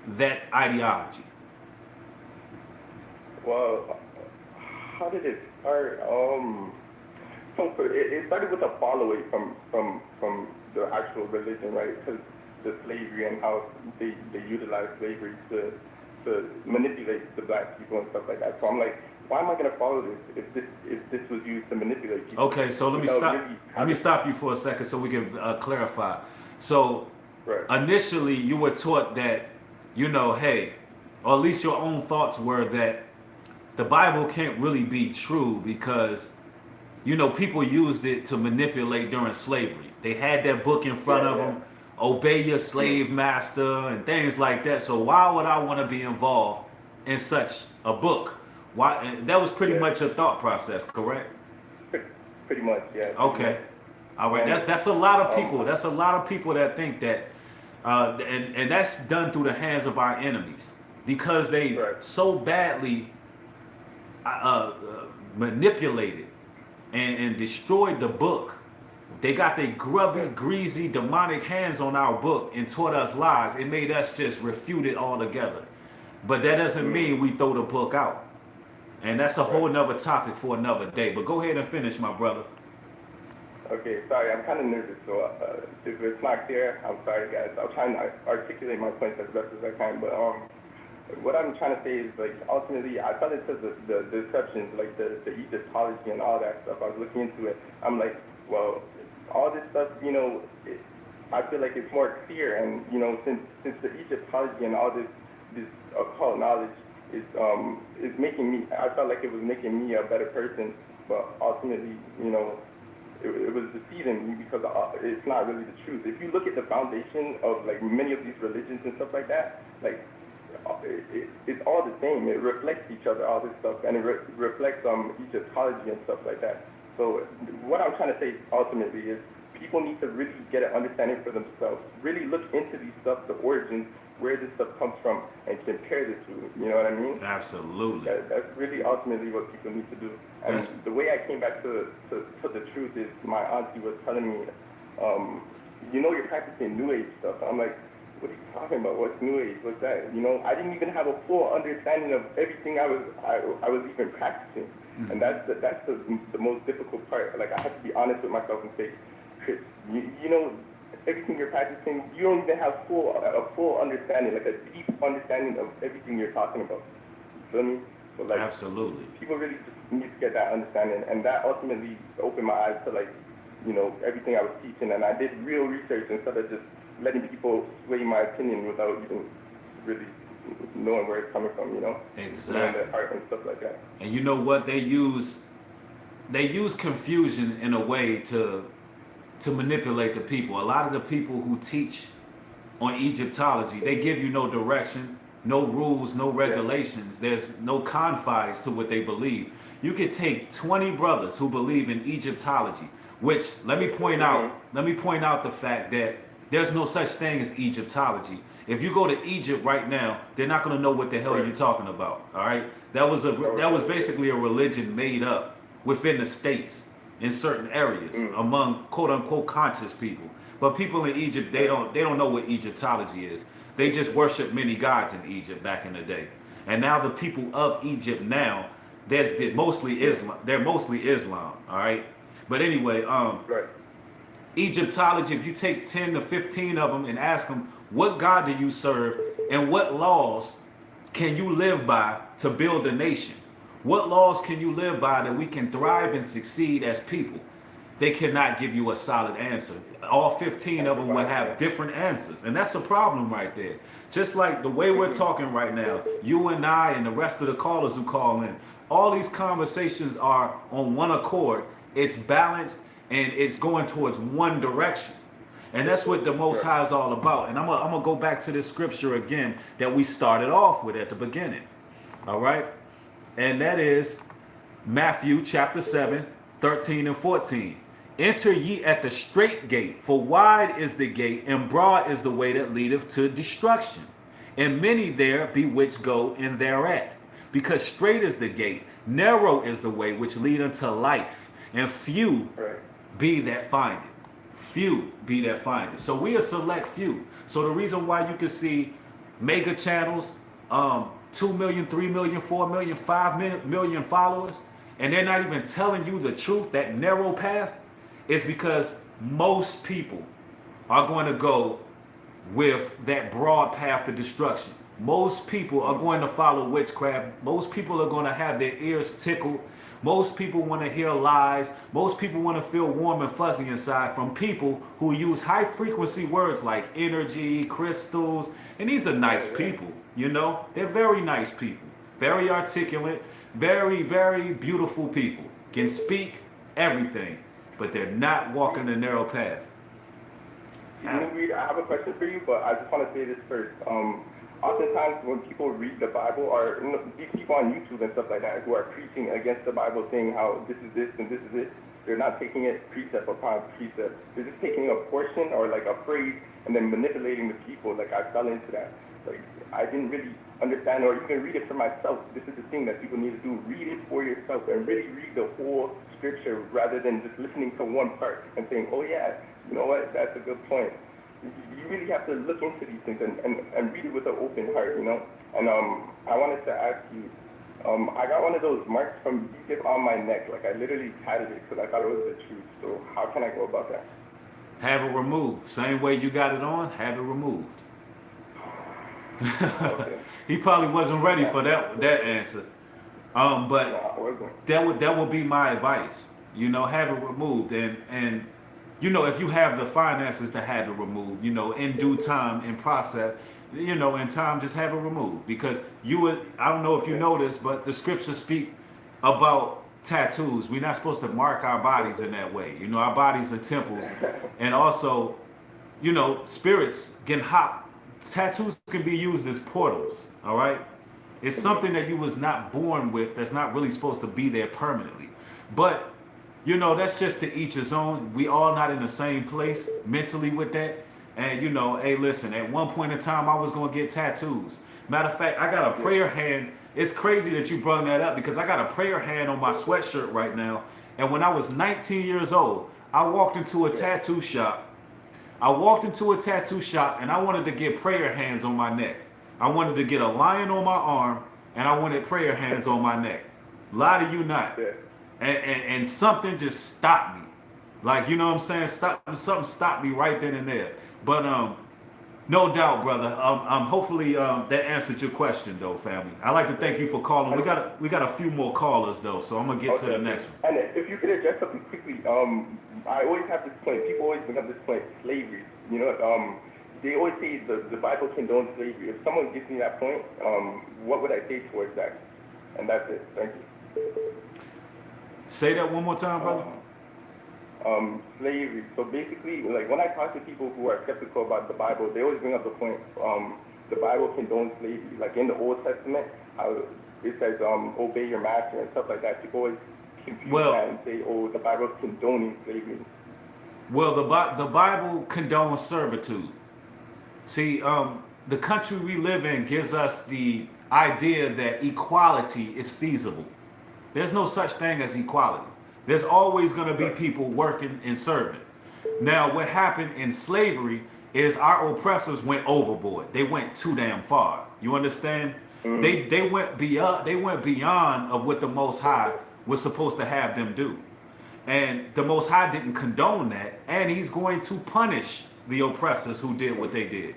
that ideology? Well, how did it start? So it started with a fall away from the actual religion, right? Because the slavery and how they utilize slavery to manipulate the black people and stuff like that. So I'm like, why am I going to follow this if this was used to manipulate people? Okay, so let me stop you for a second so we can clarify. So Right. initially you were taught that, you know, hey, or at least your own thoughts were that the Bible can't really be true because, you know, people used it to manipulate during slavery. They had that book in front of them, obey your slave master and things like that. So why would I want to be involved in such a book? Why? And that was pretty much your thought process, correct? Pretty much, yeah. Okay. All right. That's a lot of people. That's a lot of people that think that, and that's done through the hands of our enemies because they so badly manipulated and destroyed the book. They got their grubby, greasy, demonic hands on our book and taught us lies. It made us just refute it altogether. But that doesn't mean we throw the book out. And that's a whole nother topic for another day. But go ahead and finish, my brother. Okay, sorry, I'm kind of nervous, so if it's not clear, I'm sorry, guys. I'll try and articulate my points as best as I can. But what I'm trying to say is, like, ultimately, I fell into the deceptions, like the Egyptology and all that stuff. I was looking into it. I'm like, well, all this stuff, you know, I feel like it's more clear. And, you know, since the Egyptology and all this occult knowledge is making me, I felt like it was making me a better person, but ultimately, you know, it was deceiving me because it's not really the truth. If you look at the foundation of like many of these religions and stuff like that, like it's all the same. It reflects each other, all this stuff, and it reflects Egyptology and stuff like that. So what I'm trying to say ultimately is people need to really get an understanding for themselves, really look into these stuff, the origins, where this stuff comes from, and compare the two. You know what I mean? Absolutely. That's really ultimately what people need to do. And the way I came back to the truth is my auntie was telling me, you know, you're practicing New Age stuff. I'm like, what are you talking about? What's New Age? What's that? You know, I didn't even have a full understanding of everything I was even practicing. And that's the most difficult part. Like, I have to be honest with myself and say, Chris, you know, everything you're practicing, you don't even have a full understanding, like a deep understanding of everything you're talking about. You feel me? So, like, absolutely. People really just need to get that understanding, and that ultimately opened my eyes to, like, you know, everything I was teaching, and I did real research instead of just letting people sway my opinion without even really knowing where it's coming from, you know? Exactly. The art and stuff like that. And you know what? They use confusion in a way to manipulate the people. A lot of the people who teach on Egyptology, they give you no direction, no rules, no regulations. There's no confines to what they believe. You could take 20 brothers who believe in Egyptology, which let me point out the fact that there's no such thing as Egyptology. If you go to Egypt right now, they're not going to know what the hell you're talking about. All right, that was basically a religion made up within the states in certain areas among quote unquote conscious people. But people in Egypt, they don't know what Egyptology is. They just worship many gods in Egypt back in the day. And now the people of Egypt now, they're mostly Islam. They're mostly Islam. All right. But anyway, Egyptology, if you take 10 to 15 of them and ask them, what God do you serve and what laws can you live by to build a nation? What laws can you live by that we can thrive and succeed as people? They cannot give you a solid answer. All 15 of them will have different answers. And that's a problem right there. Just like the way we're talking right now, you and I and the rest of the callers who call in, all these conversations are on one accord. It's balanced and it's going towards one direction. And that's what the Most High is all about. And I'm gonna go back to this scripture again that we started off with at the beginning. All right? And that is Matthew chapter 7, 13 and 14. Enter ye at the straight gate, for wide is the gate, and broad is the way that leadeth to destruction. And many there be which go in thereat. Because straight is the gate, narrow is the way which lead unto life, and few be that find it. Few be that find it. So we a select few. So the reason why you can see mega channels, 2 million, 3 million, 4 million, 5 million followers, and they're not even telling you the truth, that narrow path, is because most people are going to go with that broad path to destruction. most people are going to follow witchcraft. Most people are going to have their ears tickled. Most people want to hear lies. Most people want to feel warm and fuzzy inside from people who use high frequency words like energy, crystals. And these are nice people, you know? They're very nice people, very articulate, very, very beautiful people, can speak everything, but they're not walking the narrow path. I have a question for you, but I just want to say this first. Oftentimes when people read the Bible, or these people on YouTube and stuff like that who are preaching against the Bible, saying how this is this and this is it, they're not taking it precept upon precept. They're just taking a portion or like a phrase and then manipulating the people. Like I fell into that. Like I didn't really understand or even read it for myself. This is the thing that people need to do. Read it for yourself and really read the whole scripture rather than just listening to one part and saying, oh yeah, you know what, that's a good point. You really have to look into these things and read it with an open heart, you know? And I wanted to ask you, I got one of those marks from Egypt on my neck. Like I literally tatted it because I thought it was the truth. So how can I go about that? Have it removed. Same way you got it on, have it removed. Okay. He probably wasn't ready for that answer. But that would be my advice. You know, have it removed, and you know, if you have the finances to have it removed, you know, in due time, in process, you know, in time, just have it removed, because I don't know if you know this, but the scriptures speak about tattoos. We're not supposed to mark our bodies in that way. You know, our bodies are temples, and also, you know, spirits can hop. Tattoos can be used as portals. All right, it's something that you was not born with. That's not really supposed to be there permanently, but. You know, that's just to each his own. We all not in the same place mentally with that. And, you know, hey, listen, at one point in time, I was going to get tattoos. Matter of fact, I got a prayer hand. It's crazy that you brought that up, because I got a prayer hand on my sweatshirt right now. And when I was 19 years old, I walked into a tattoo shop. And I wanted to get prayer hands on my neck. I wanted to get a lion on my arm, and I wanted prayer hands on my neck. Lie to you not. And something just stopped me. Like, you know what I'm saying? Something stopped me right then and there. But no doubt, brother. Hopefully that answered your question, though, family. I'd like to thank you for calling. We got a few more callers, though, so I'm gonna get to the next one. And if you could address something quickly, I always have this point. People always bring up this point, slavery. You know, they always say the Bible condones slavery. If someone gives me that point, what would I say towards that? And that's it. Thank you. Say that one more time, brother. Slavery. So basically, like when I talk to people who are skeptical about the Bible, they always bring up the point, the Bible condones slavery. Like in the Old Testament, it says, obey your master and stuff like that. People always confuse that and say, oh, the Bible is condoning slavery. Well, the Bible condones servitude. See, the country we live in gives us the idea that equality is feasible. There's no such thing as equality. There's always going to be people working and serving. Now, what happened in slavery is our oppressors went overboard. They went too damn far. You understand? They went beyond of what the Most High was supposed to have them do. And the Most High didn't condone that, and he's going to punish the oppressors who did what they did.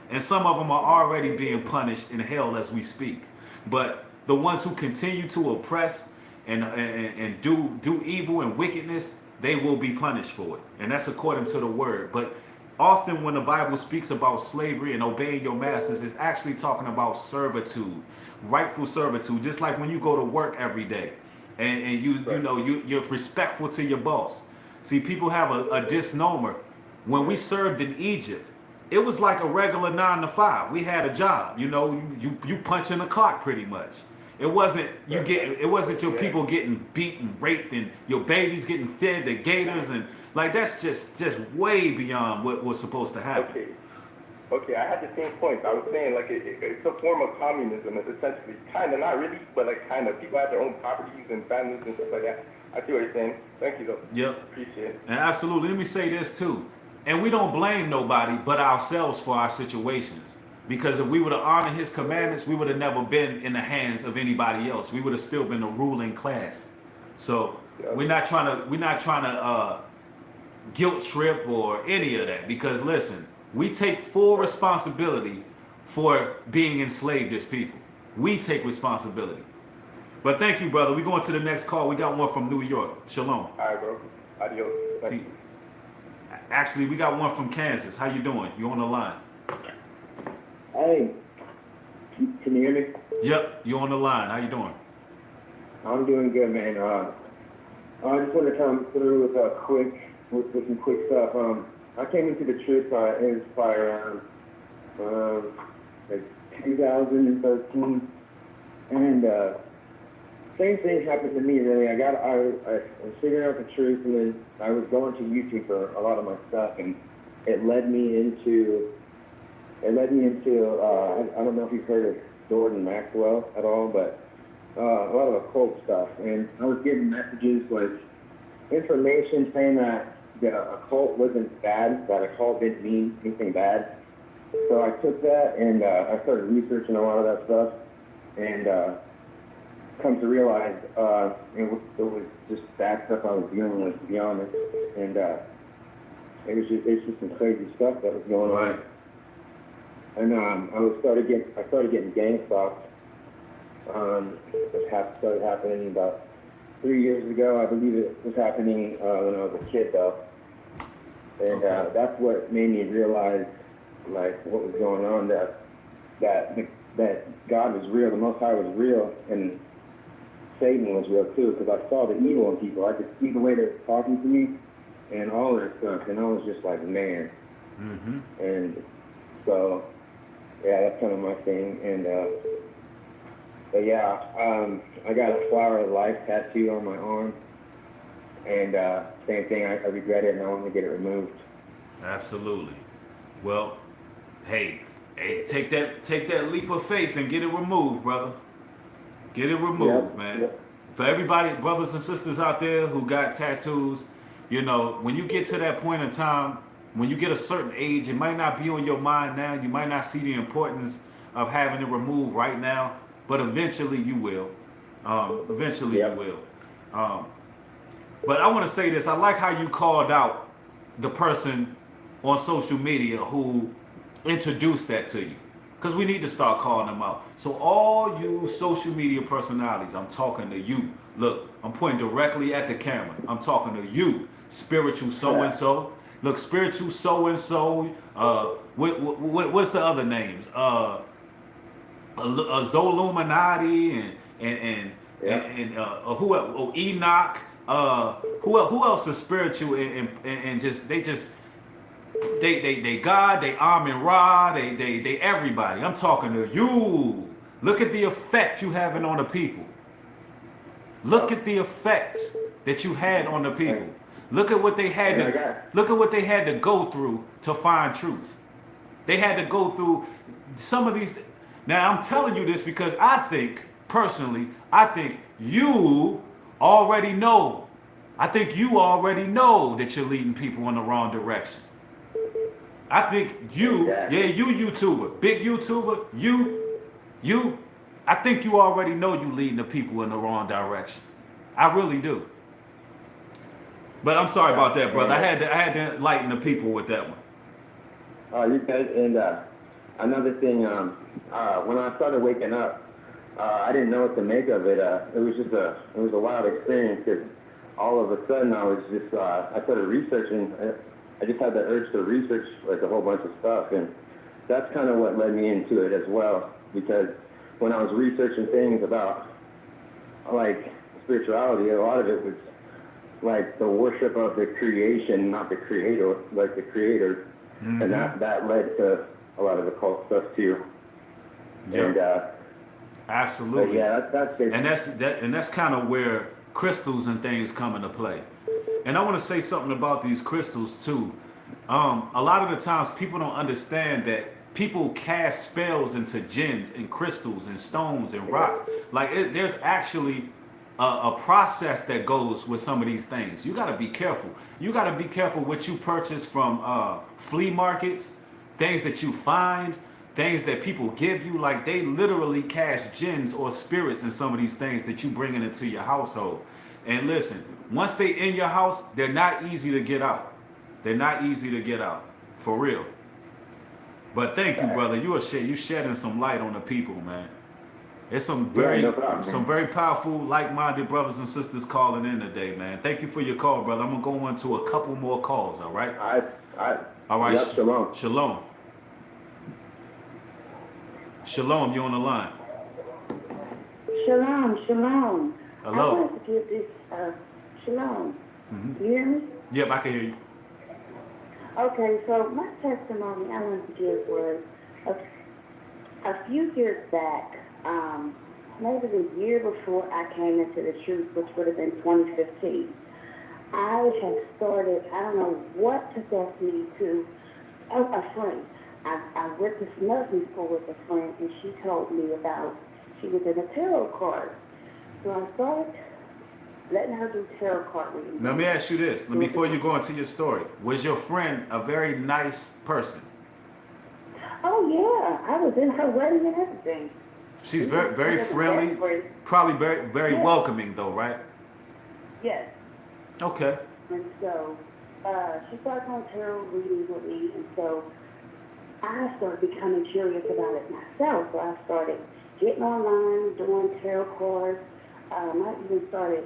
And some of them are already being punished in hell as we speak. But the ones who continue to oppress and do evil and wickedness, they will be punished for it. And that's according to the word. But often when the Bible speaks about slavery and obeying your masters, it's actually talking about servitude, rightful servitude. Just like when you go to work every day and you're respectful to your boss. See, people have a misnomer. When we served in Egypt, it was like a regular 9 to 5. We had a job, you know, you punch in the clock pretty much. It wasn't your people getting beaten, raped, and your babies getting fed to gators, and like that's just way beyond what was supposed to happen. Okay, I had the same point. I was saying like it's a form of communism, essentially. Kind of, not really, but like kind of. People have their own properties and families and stuff like that. I see what you're saying. Thank you, though. Yep. Appreciate it. And absolutely. Let me say this too. And we don't blame nobody but ourselves for our situations. Because if we would have honored his commandments, we would have never been in the hands of anybody else. We would have still been the ruling class. So we're not trying to guilt trip or any of that. Because listen, we take full responsibility for being enslaved as people. We take responsibility. But thank you, brother. We're going to the next call. We got one from New York. Shalom. All right, bro. Adios. Thank you. Actually, we got one from Kansas. How you doing? You on the line? Hey, can you hear me? Yep, you on the line. How you doing? I'm doing good, man. I just want to come through with some quick stuff. I came into the truth, it was probably around like 2013, and same thing happened to me. Really, I was figuring out the truth, and then I was going to YouTube for a lot of my stuff, and it led me into I don't know if you've heard of Jordan Maxwell at all, but a lot of occult stuff, and I was getting messages like information saying that the occult wasn't bad, that occult didn't mean anything bad. So I took that and I started researching a lot of that stuff, and come to realize it was just bad stuff I was dealing with, to be honest, and it's just some crazy stuff that was going on. And I started getting gang stalked. It started happening about 3 years ago. I believe it was happening when I was a kid, though. And that's what made me realize, like, what was going on. That God was real, the Most High was real, and Satan was real too. Because I saw the evil in people. I could see the way they were talking to me, and all their stuff. And I was just like, man. Mm-hmm. And so, yeah, that's kind of my thing. And but yeah, I got a Flower of Life tattoo on my arm, and same thing. I regret it, and I want to get it removed. Absolutely. Well, hey, take that leap of faith and get it removed, brother. Get it removed, man. Yep. For everybody, brothers and sisters out there who got tattoos, you know, when you get to that point in time, when you get a certain age, it might not be on your mind now. You might not see the importance of having it removed right now, but eventually you will. You will. But I want to say this. I like how you called out the person on social media who introduced that to you, because we need to start calling them out. So all you social media personalities, I'm talking to you. Look, I'm pointing directly at the camera. I'm talking to you, spiritual so-and-so. Look, spiritual so-and-so. What's the other names? Zoluminati and who else? Oh, Enoch. Who else is spiritual and just they God, they Amin Ra, they everybody. I'm talking to you. Look at the effect you having on the people. Look at the effects that you had on the people. Look at what they had to go through to find truth. They had to go through some of these. Now I'm telling you this because I think you already know. I think you already know that you're leading people in the wrong direction. I think you YouTuber, big YouTuber, you, I think you already know you leading the people in the wrong direction. I really do. But I'm sorry about that, brother. I had to enlighten the people with that one. You guys, and another thing, when I started waking up, I didn't know what to make of it. It was a wild experience because all of a sudden I was just, I started researching. I just had the urge to research like a whole bunch of stuff, and that's kind of what led me into it as well. Because when I was researching things about like spirituality, a lot of it was like the worship of the creation, not the creator, like the creator, and that led to a lot of occult stuff too. Yeah. And absolutely. Yeah, that's and that's kind of where crystals and things come into play. And I want to say something about these crystals too. A lot of the times people don't understand that people cast spells into jinns and crystals and stones and rocks. Like there's actually a process that goes with some of these things. You got to be careful. You got to be careful what you purchase from flea markets, things that you find, things that people give you. Like they literally cast jinns or spirits in some of these things that you bringing into your household. And listen, once they in your house, they're not easy to get out. They're not easy to get out, for real. But thank you, brother. You shedding some light on the people, man. It's some Yeah, no problem, man. very powerful, like-minded brothers and sisters calling in today, man. Thank you for your call, brother. I'm gonna go into a couple more calls, all right? All right. Yep, shalom. Shalom. Shalom, you on the line. Shalom, shalom. Hello. I wanted to give this, shalom. You hear me? Yep, I can hear you. Okay, so my testimony I wanted to give was a few years back, maybe the year before I came into the truth, which would have been 2015. I had started, I don't know what possessed me to, a friend. I went to nursing school with a friend, and she told me about, she was in a tarot card. So I started letting her do tarot card reading. Let me ask you this. Before you go into your story, was your friend a very nice person? Oh, yeah. I was in her wedding and everything. She's very friendly, probably very welcoming, though, right? Yes. Okay. And so she started on tarot readings with me, and so I started becoming curious about it myself. So I started getting online, doing tarot cards. I even started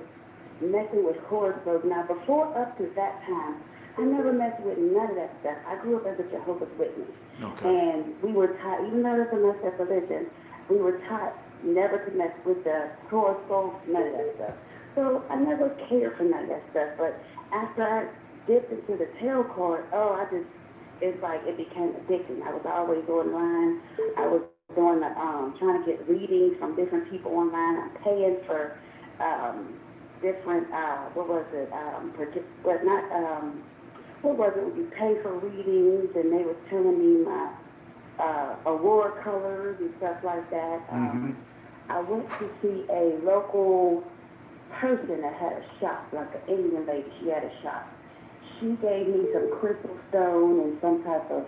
messing with horoscopes. Now, before up to that time, I never messed with none of that stuff. I grew up as a Jehovah's Witness. Okay. And we were taught, even though it's a messed up religion, we were taught never to mess with the horoscopes, none of that stuff. So I never cared for none of that stuff. But after I dipped into the tarot card, it's like it became addicting. I was always online. I was doing trying to get readings from different people online. I'm paying for different, what was it when you pay for readings, and they were telling me my aurora colors and stuff like that. I went to see a local person that had a shop, like an Indian lady. She had a shop. She gave me some crystal stone and some type of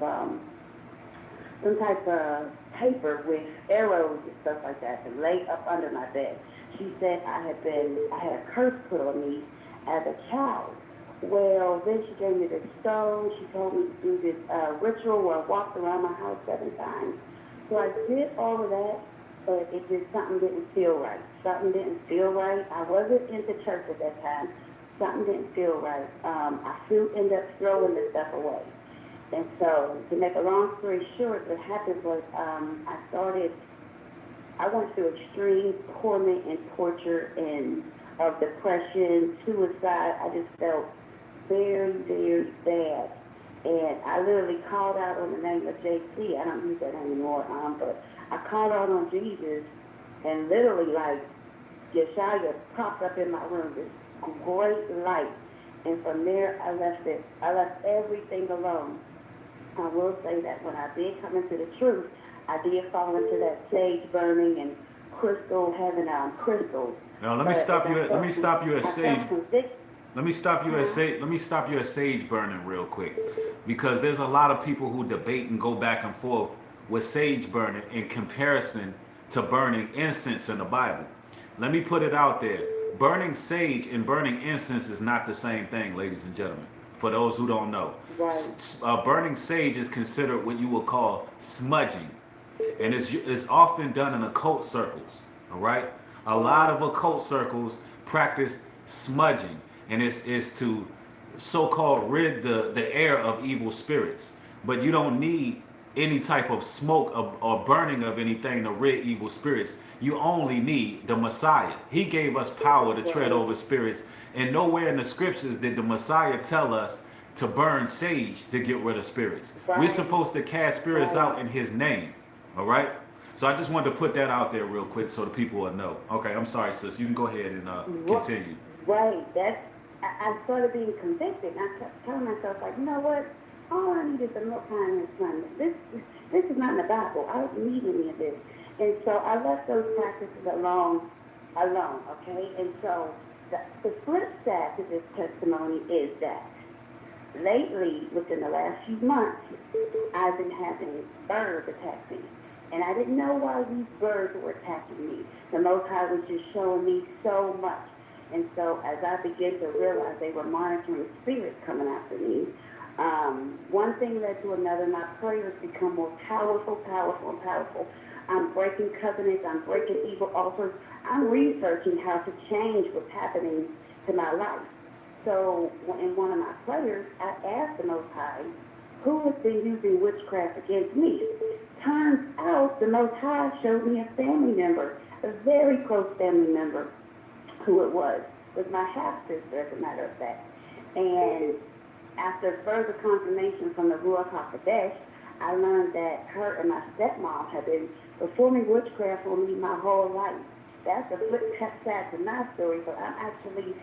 paper with arrows and stuff like that to lay up under my bed. She said I had a curse put on me as a child. Well, then she gave me this stone. She told me to do this ritual where I walked around my house 7 times. So I did all of that, but something didn't feel right. Something didn't feel right. I wasn't into church at that time. Something didn't feel right. I ended up throwing the stuff away. And so, to make a long story short, what happened was I went through extreme torment and torture and of depression, suicide. I just felt very, very bad. And I literally called out on the name of JC. I don't use that anymore, but I called out on Jesus, and literally, like, Yeshua popped up in my room, this great light. And from there, I left everything alone. I will say that when I did come into the truth, I did fall into that sage burning and having crystals. Now let me stop you at sage burning real quick, because there's a lot of people who debate and go back and forth with sage burning in comparison to burning incense in the Bible. Let me put it out there. Burning sage and burning incense is not the same thing, ladies and gentlemen. For those who don't know, right. Burning sage is considered what you would call smudging, and it's often done in occult circles. All right, a lot of occult circles practice smudging, and it's to so-called rid the air of evil spirits. But you don't need any type of smoke or burning of anything to rid evil spirits. You only need the Messiah. He gave us power to tread over spirits. And nowhere in the scriptures did the Messiah tell us to burn sage to get rid of spirits. Right. We're supposed to cast spirits out in his name. All right? So I just wanted to put that out there real quick so the people will know. Okay, I'm sorry, sis. You can go ahead and continue. Right. I started being convicted. I kept telling myself, like, you know what? All I need is a milk time and sun. This is not in the Bible. I don't need any of this. And so I left those practices alone, okay? And so the flip side to this testimony is that lately, within the last few months, I've been having birds attack me. And I didn't know why these birds were attacking me. The Most High was just showing me so much. And so as I began to realize they were monitoring spirits coming after me, One thing led to another. My prayers become more powerful, powerful, and powerful. I'm breaking covenants. I'm breaking evil altars. I'm researching how to change what's happening to my life. So in one of my prayers, I asked the Most High, who has been using witchcraft against me? Turns out the Most High showed me a family member, a very close family member, who it was my half-sister, as a matter of fact. And after further confirmation from the Ruach HaKodesh, I learned that her and my stepmom have been performing witchcraft on me my whole life. That's the flip side to my story. So I'm actually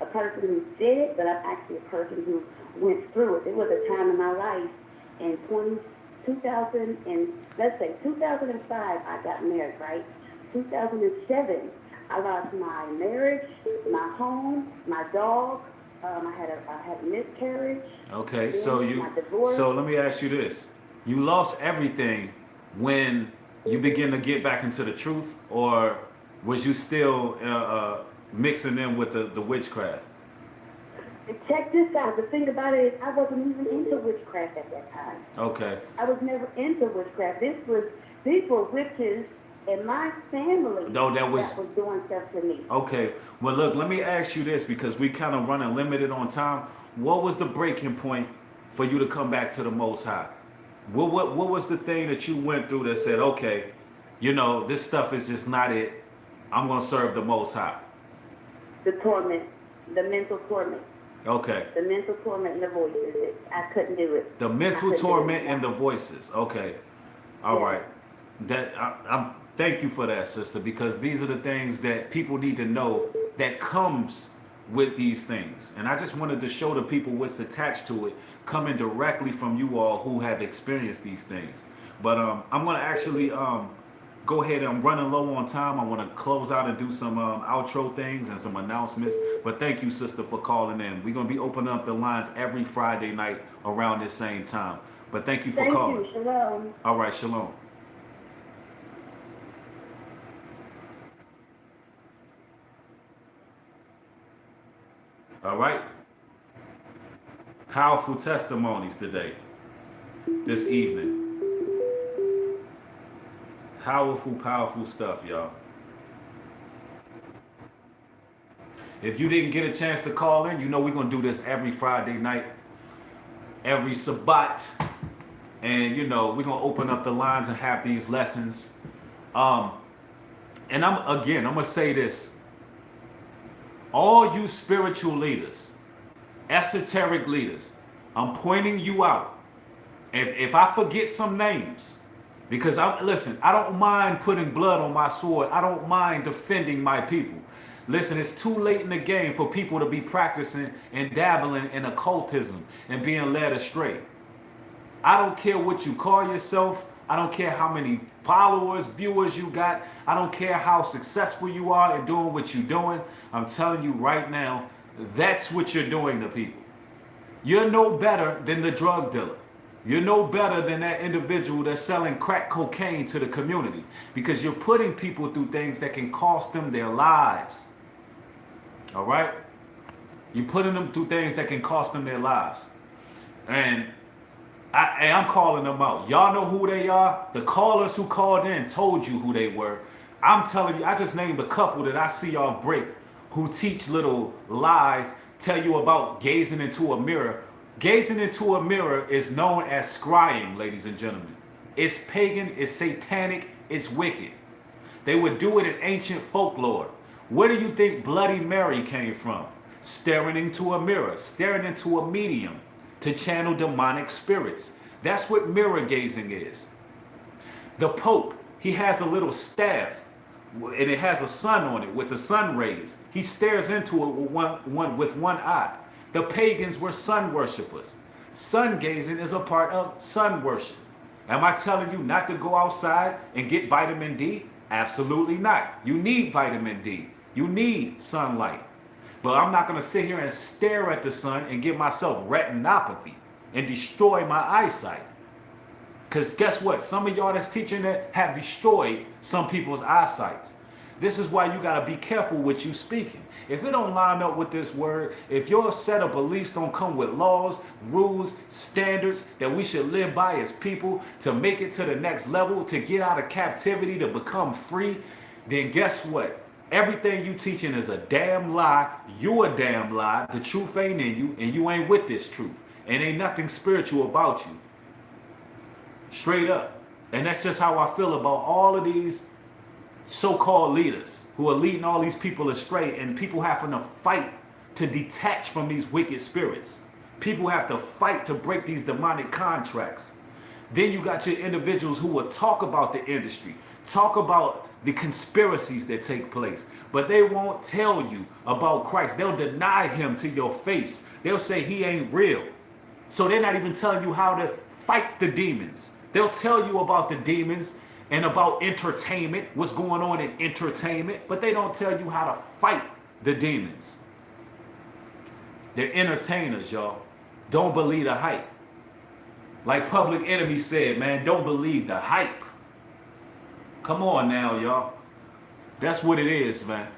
a person who did it, but I'm actually a person who went through it. There was a time in my life in 2000 and let's say 2005, I got married, right? 2007, I lost my marriage, my home, my dog. I had a miscarriage. Okay, so let me ask you this: you lost everything when you begin to get back into the truth, or was you still mixing in with the witchcraft? Check this out. The thing about it is, I wasn't even into witchcraft at that time. Okay. I was never into witchcraft. These were witches in my family that was doing stuff to me. Okay. Well, look, let me ask you this, because we kind of running limited on time. What was the breaking point for you to come back to the Most High? What was the thing that you went through that said, okay, this stuff is just not it. I'm going to serve the Most High? The torment, the mental torment. Okay. The mental torment and the voices. I couldn't do it. The mental torment and the voices. Okay. All right. Thank you for that, sister, because these are the things that people need to know that comes with these things. And I just wanted to show the people what's attached to it, coming directly from you all who have experienced these things. But I'm going to actually go ahead. I'm running low on time. I want to close out and do some outro things and some announcements. But thank you, sister, for calling in. We're going to be opening up the lines every Friday night around this same time. But thank you for calling. Thank you. Shalom. All right. Shalom. All right. Powerful testimonies today, this evening. Powerful, powerful stuff, y'all. If you didn't get a chance to call in, we're going to do this every Friday night, every Sabbat. And, we're going to open up the lines and have these lessons. And I'm going to say this. All you spiritual leaders, esoteric leaders, I'm pointing you out. If I forget some names, because I don't mind putting blood on my sword. I don't mind defending my people. Listen, it's too late in the game for people to be practicing and dabbling in occultism and being led astray. I don't care what you call yourself. I don't care how many followers, viewers you got. I don't care how successful you are in doing what you're doing. I'm telling you right now, that's what you're doing to people. You're no better than the drug dealer. You're no better than that individual that's selling crack cocaine to the community, because you're putting people through things that can cost them their lives. All right? You're putting them through things that can cost them their lives. And I'm calling them out. Y'all know who they are. The callers who called in told you who they were. I'm telling you, I just named a couple that I see y'all break, who teach little lies, tell you about gazing into a mirror. Gazing into a mirror is known as scrying, ladies and gentlemen. It's pagan, it's satanic, it's wicked. They would do it in ancient folklore. Where do you think Bloody Mary came from? Staring into a mirror, staring into a medium to channel demonic spirits. That's what mirror gazing is. The Pope, he has a little staff, and it has a sun on it with the sun rays. He stares into it with one eye. The pagans were sun worshipers. Sun gazing is a part of sun worship. Am I telling you not to go outside and get vitamin D? Absolutely not. You need vitamin D. You need sunlight. But I'm not going to sit here and stare at the sun and give myself retinopathy and destroy my eyesight. Because guess what? Some of y'all that's teaching that have destroyed some people's eyesight. This is why you got to be careful what you speaking. If it don't line up with this word, if your set of beliefs don't come with laws, rules, standards that we should live by as people to make it to the next level, to get out of captivity, to become free, then guess what? Everything you teaching is a damn lie. You a damn lie. The truth ain't in you, and you ain't with this truth. And ain't nothing spiritual about you. Straight up. And that's just how I feel about all of these so-called leaders who are leading all these people astray, and people having to fight to detach from these wicked spirits. People have to fight to break these demonic contracts. Then you got your individuals who will talk about the industry, talk about the conspiracies that take place, but they won't tell you about Christ. They'll deny him to your face. They'll say he ain't real. So they're not even telling you how to fight the demons. They'll tell you about the demons and about entertainment, what's going on in entertainment, but they don't tell you how to fight the demons. They're entertainers, y'all. Don't believe the hype. Like Public Enemy said, man, don't believe the hype. Come on now, y'all. That's what it is, man.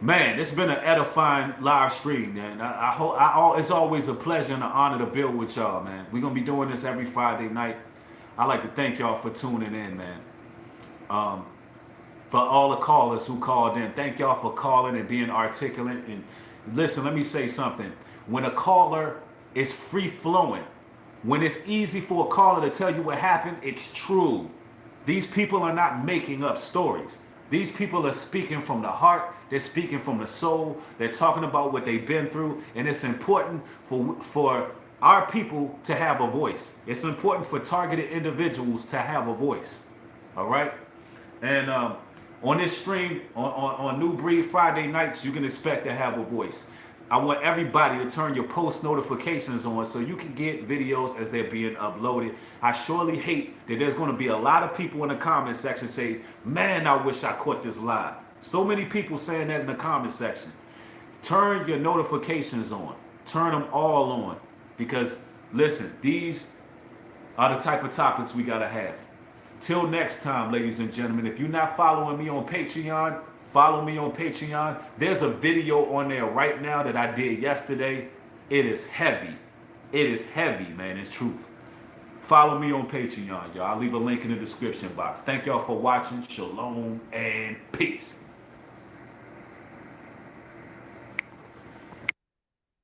Man, it's been an edifying live stream, man. I hope it's always a pleasure and an honor to build with y'all, man. We're gonna be doing this every Friday night. I'd like to thank y'all for tuning in, man. For all the callers who called in, thank y'all for calling and being articulate. And listen, let me say something. When a caller is free flowing, when it's easy for a caller to tell you what happened, it's true. These people are not making up stories. These people are speaking from the heart. They're speaking from the soul. They're talking about what they've been through. And it's important for our people to have a voice. It's important for targeted individuals to have a voice. All right? And on this stream, on New Breed Friday nights, you can expect to have a voice. I want everybody to turn your post notifications on so you can get videos as they're being uploaded. I surely hate that there's going to be a lot of people in the comment section say, man, I wish I caught this live. So many people saying that in the comment section. Turn your notifications on. Turn them all on. Because, listen, these are the type of topics we got to have. Till next time, ladies and gentlemen, if you're not following me on Patreon, follow me on Patreon. There's a video on there right now that I did yesterday. It is heavy. It is heavy, man. It's truth. Follow me on Patreon, y'all. I'll leave a link in the description box. Thank y'all for watching. Shalom and peace.